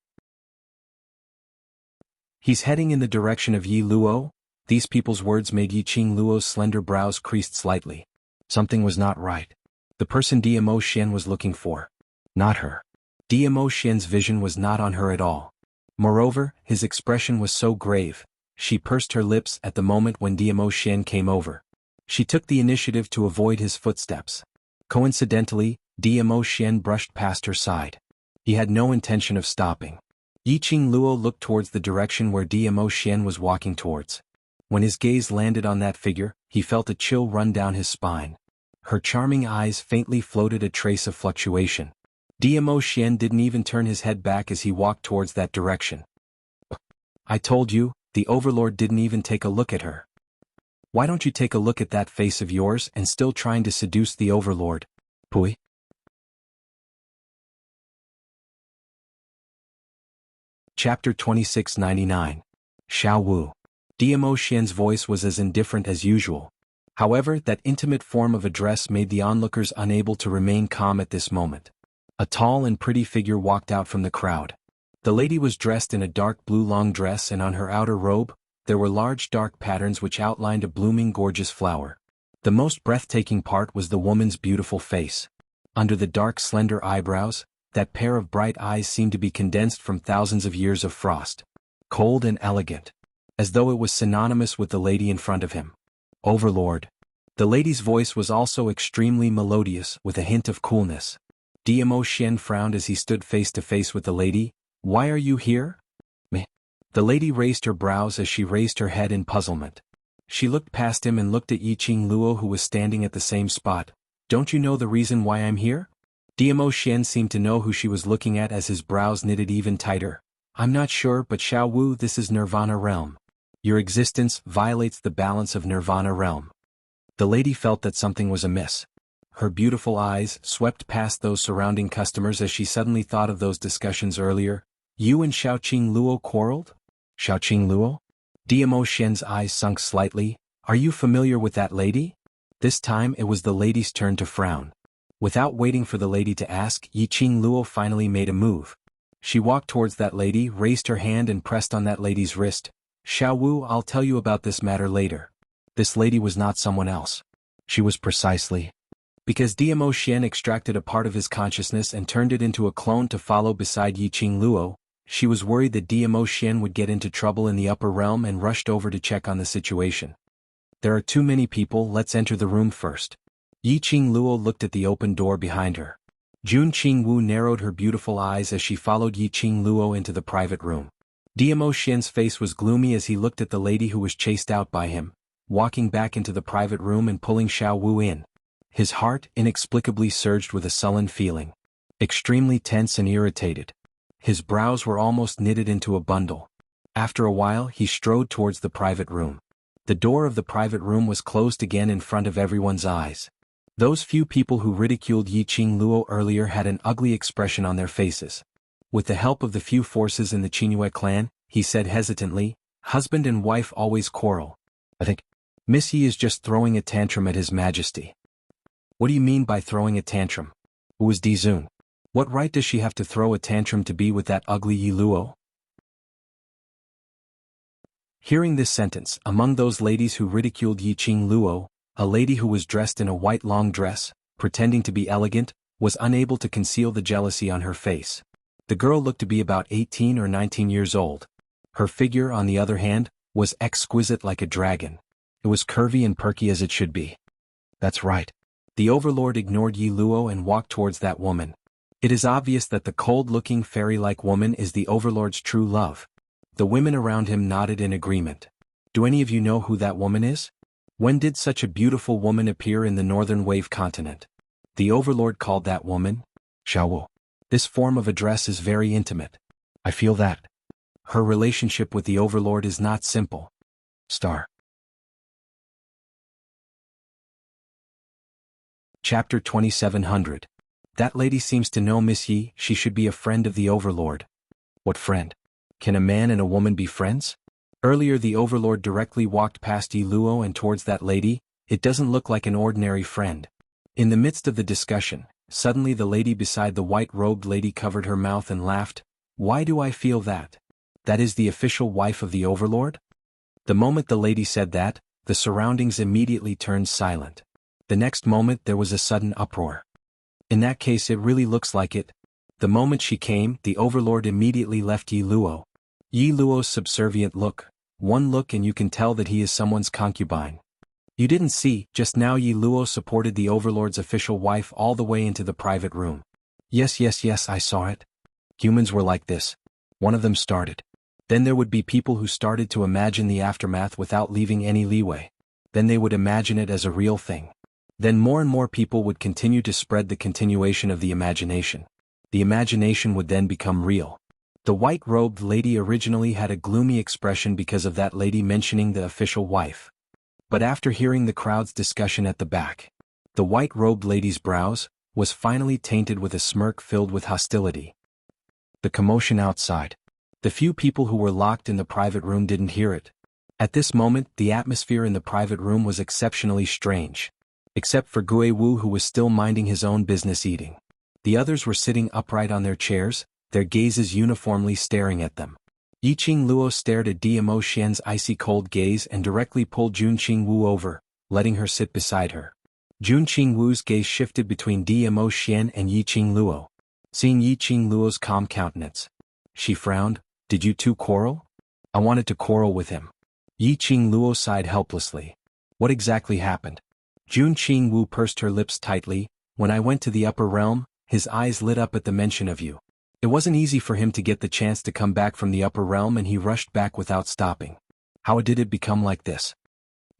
He's heading in the direction of Yi Luo. These people's words made Yi Qingluo's slender brows creased slightly. Something was not right. The person Dmo Xian was looking for. Not her. Dmo Xian's vision was not on her at all. Moreover, his expression was so grave. She pursed her lips at the moment when Dmo Xian came over. She took the initiative to avoid his footsteps. Coincidentally, Dmo Xian brushed past her side. He had no intention of stopping. Yi Qingluo looked towards the direction where Dmo Xian was walking towards. When his gaze landed on that figure, he felt a chill run down his spine. Her charming eyes faintly floated a trace of fluctuation. Dmo Xian didn't even turn his head back as he walked towards that direction. I told you, the Overlord didn't even take a look at her. Why don't you take a look at that face of yours and still trying to seduce the Overlord? Pui. Chapter 2699. Xiao Wu. Dmo Xian's voice was as indifferent as usual. However, that intimate form of address made the onlookers unable to remain calm at this moment. A tall and pretty figure walked out from the crowd. The lady was dressed in a dark blue long dress and on her outer robe, there were large dark patterns which outlined a blooming gorgeous flower. The most breathtaking part was the woman's beautiful face. Under the dark slender eyebrows, that pair of bright eyes seemed to be condensed from thousands of years of frost. Cold and elegant. As though it was synonymous with the lady in front of him. Overlord. The lady's voice was also extremely melodious with a hint of coolness. Dmo Xian frowned as he stood face to face with the lady. Why are you here? Meh. The lady raised her brows as she raised her head in puzzlement. She looked past him and looked at Yi Qingluo who was standing at the same spot. Don't you know the reason why I'm here? Dmo Xian seemed to know who she was looking at as his brows knitted even tighter. I'm not sure, but Xiao Wu, this is Nirvana realm. Your existence violates the balance of Nirvana realm. The lady felt that something was amiss. Her beautiful eyes swept past those surrounding customers as she suddenly thought of those discussions earlier. You and Xiao Qingluo quarreled? Xiao Qingluo? Dmo Xian's eyes sunk slightly. Are you familiar with that lady? This time it was the lady's turn to frown. Without waiting for the lady to ask, Yi Qingluo finally made a move. She walked towards that lady, raised her hand and pressed on that lady's wrist. Xiao Wu, I'll tell you about this matter later. This lady was not someone else. She was precisely. Because Dmo Xian extracted a part of his consciousness and turned it into a clone to follow beside Yi Qingluo, she was worried that Dmo Xian would get into trouble in the upper realm and rushed over to check on the situation. There are too many people, let's enter the room first. Yi Qingluo looked at the open door behind her. Jun Qingwu narrowed her beautiful eyes as she followed Yi Qingluo into the private room. Dmo Xian's face was gloomy as he looked at the lady who was chased out by him, walking back into the private room and pulling Xiao Wu in. His heart inexplicably surged with a sullen feeling. Extremely tense and irritated. His brows were almost knitted into a bundle. After a while he strode towards the private room. The door of the private room was closed again in front of everyone's eyes. Those few people who ridiculed Yi Qingluo earlier had an ugly expression on their faces. With the help of the few forces in the Qingyue clan, he said hesitantly, husband and wife always quarrel. I think Miss Yi is just throwing a tantrum at His Majesty. What do you mean by throwing a tantrum? Who is Dizun? What right does she have to throw a tantrum to be with that ugly Yi Luo? Hearing this sentence, among those ladies who ridiculed Yiqing Luo, a lady who was dressed in a white long dress, pretending to be elegant, was unable to conceal the jealousy on her face. The girl looked to be about 18 or 19 years old. Her figure, on the other hand, was exquisite like a dragon. It was curvy and perky as it should be. That's right. The overlord ignored Yi Luo and walked towards that woman. It is obvious that the cold-looking fairy-like woman is the overlord's true love. The women around him nodded in agreement. Do any of you know who that woman is? When did such a beautiful woman appear in the northern wave continent? The overlord called that woman Xiaowu. This form of address is very intimate. I feel that. Her relationship with the overlord is not simple. Star. Chapter 2700. That lady seems to know Miss Yi. She should be a friend of the overlord. What friend? Can a man and a woman be friends? Earlier the overlord directly walked past Yi Luo and towards that lady. It doesn't look like an ordinary friend. In the midst of the discussion, suddenly the lady beside the white-robed lady covered her mouth and laughed. Why do I feel that? That is the official wife of the overlord? The moment the lady said that, the surroundings immediately turned silent. The next moment there was a sudden uproar. In that case it really looks like it. The moment she came, the overlord immediately left Yi Luo. Yi Luo's subservient look. One look and you can tell that he is someone's concubine. You didn't see, just now Yi Luo supported the overlord's official wife all the way into the private room. Yes, I saw it. Humans were like this. One of them started. Then there would be people who started to imagine the aftermath without leaving any leeway. Then they would imagine it as a real thing. Then more and more people would continue to spread the continuation of the imagination. The imagination would then become real. The white-robed lady originally had a gloomy expression because of that lady mentioning the official wife. But after hearing the crowd's discussion at the back, the white-robed lady's brows was finally tainted with a smirk filled with hostility. The commotion outside. The few people who were locked in the private room didn't hear it. At this moment, the atmosphere in the private room was exceptionally strange. Except for Gui Wu, who was still minding his own business eating. The others were sitting upright on their chairs, their gazes uniformly staring at them. Yiqing Luo stared at Dmo Xian's icy cold gaze and directly pulled Junqing Wu over, letting her sit beside her. Junqing Wu's gaze shifted between Dmo Xian and Yiqing Luo. Seeing Yiqing Luo's calm countenance, she frowned. Did you two quarrel? I wanted to quarrel with him. Yiqing Luo sighed helplessly. What exactly happened? Junqing Wu pursed her lips tightly. When I went to the upper realm, his eyes lit up at the mention of you. It wasn't easy for him to get the chance to come back from the upper realm and he rushed back without stopping. How did it become like this?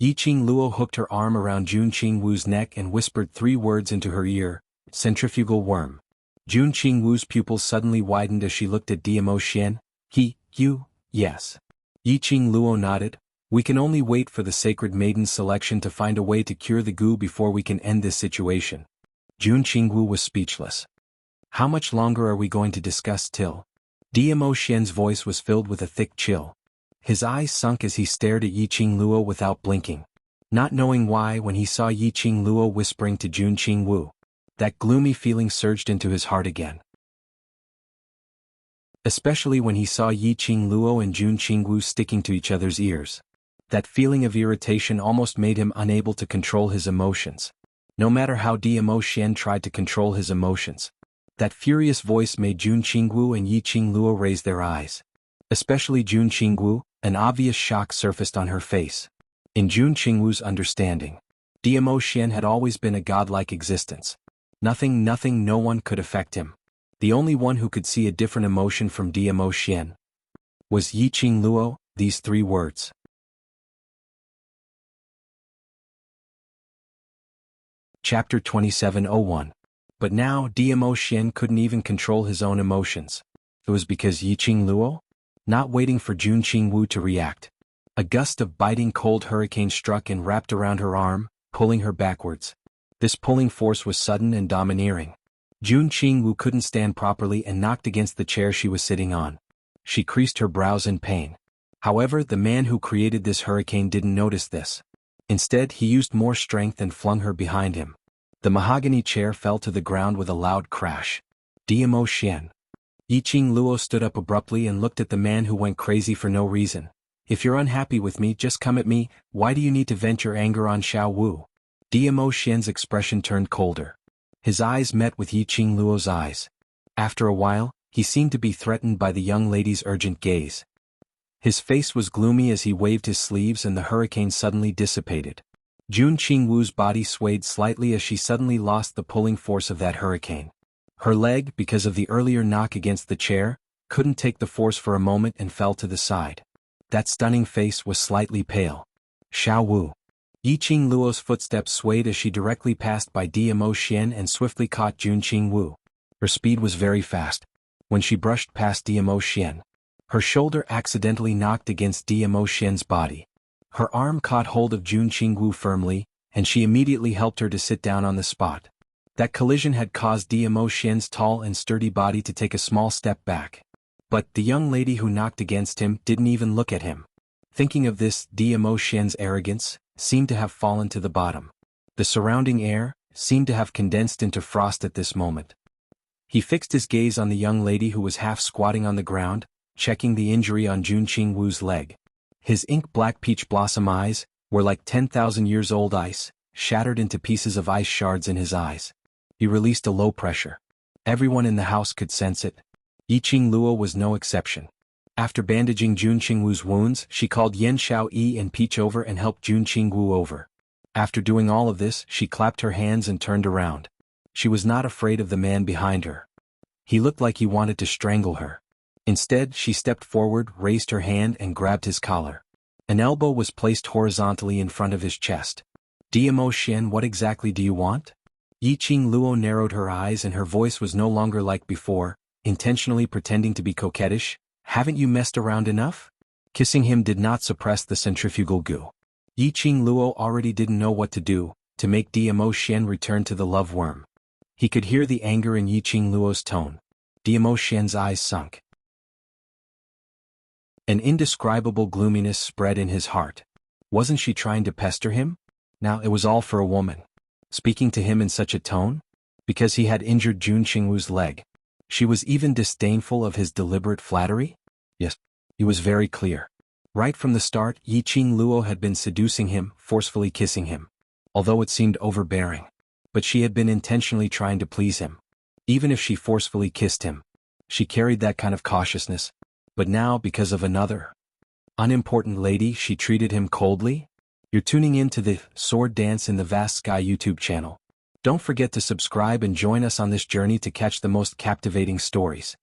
Yiqing Luo hooked her arm around Junqing Wu's neck and whispered 3 words into her ear. Centrifugal worm. Junqing Wu's pupils suddenly widened as she looked at Dmo Xian. You, yes. Yiqing Luo nodded. We can only wait for the sacred maiden's selection to find a way to cure the goo before we can end this situation. Junqing Wu was speechless. How much longer are we going to discuss till? Dmo Xian's voice was filled with a thick chill. His eyes sunk as he stared at Yiqing Luo without blinking. Not knowing why, when he saw Yiqing Luo whispering to Junqing Wu, that gloomy feeling surged into his heart again. Especially when he saw Yiqing Luo and Junqing Wu sticking to each other's ears. That feeling of irritation almost made him unable to control his emotions. No matter how Dmo Xian tried to control his emotions, that furious voice made Junqing Wu and Yiqing Luo raise their eyes. Especially Junqing Wu, an obvious shock surfaced on her face. In Junqing Wu's understanding, Dmo Xian had always been a godlike existence. Nothing, no one could affect him. The only one who could see a different emotion from Dmo Xian was Yiqing Luo. These 3 words. Chapter 2701. But now Dmo Xian couldn't even control his own emotions. It was because Yiqing Luo? Not waiting for Junqing Wu to react. A gust of biting cold hurricane struck and wrapped around her arm, pulling her backwards. This pulling force was sudden and domineering. Junqing Wu couldn't stand properly and knocked against the chair she was sitting on. She creased her brows in pain. However, the man who created this hurricane didn't notice this. Instead, he used more strength and flung her behind him. The mahogany chair fell to the ground with a loud crash. Dmo Xian. Yiqing Luo stood up abruptly and looked at the man who went crazy for no reason. If you're unhappy with me, just come at me. Why do you need to vent your anger on Xiao Wu? Dmo Xian's expression turned colder. His eyes met with Yi Qingluo's eyes. After a while, he seemed to be threatened by the young lady's urgent gaze. His face was gloomy as he waved his sleeves and the hurricane suddenly dissipated. Jun Qingwu's body swayed slightly as she suddenly lost the pulling force of that hurricane. Her leg, because of the earlier knock against the chair, couldn't take the force for a moment and fell to the side. That stunning face was slightly pale. Xiao Wu. Yi Qingluo's footsteps swayed as she directly passed by Dmo Xian and swiftly caught Jun Qingwu. Her speed was very fast. When she brushed past Dmo Xian, her shoulder accidentally knocked against Dmo Xian's body. Her arm caught hold of Jun Qingwu firmly, and she immediately helped her to sit down on the spot. That collision had caused Dmo Xian's tall and sturdy body to take a small step back. But the young lady who knocked against him didn't even look at him. Thinking of this, Dmo Xian's arrogance seemed to have fallen to the bottom. The surrounding air seemed to have condensed into frost at this moment. He fixed his gaze on the young lady who was half squatting on the ground, checking the injury on Jun Qingwu's leg. His ink-black peach blossom eyes were like 10,000 years old ice, shattered into pieces of ice shards in his eyes. He released a low pressure. Everyone in the house could sense it. Yi Qingluo was no exception. After bandaging Jun Qingwu's wounds, she called Yan Xiaoyi and Peach over and helped Jun Qingwu over. After doing all of this, she clapped her hands and turned around. She was not afraid of the man behind her. He looked like he wanted to strangle her. Instead, she stepped forward, raised her hand and grabbed his collar. An elbow was placed horizontally in front of his chest. Dmo Xian, what exactly do you want? Yi Qingluo narrowed her eyes and her voice was no longer like before, intentionally pretending to be coquettish. Haven't you messed around enough? Kissing him did not suppress the centrifugal goo. Yi Qingluo already didn't know what to do to make Dmo Xian return to the love worm. He could hear the anger in Yi Qingluo's tone. Dmo Xian's eyes sunk. An indescribable gloominess spread in his heart. Wasn't she trying to pester him? Now it was all for a woman. Speaking to him in such a tone? Because he had injured Jun Qingwu's leg. She was even disdainful of his deliberate flattery? Yes, it was very clear. Right from the start, Yi Qingluo had been seducing him, forcefully kissing him. Although it seemed overbearing. But she had been intentionally trying to please him. Even if she forcefully kissed him, she carried that kind of cautiousness. But now, because of another unimportant lady, she treated him coldly? You're tuning in to the Sword Dance in the Vast Sky YouTube channel. Don't forget to subscribe and join us on this journey to catch the most captivating stories.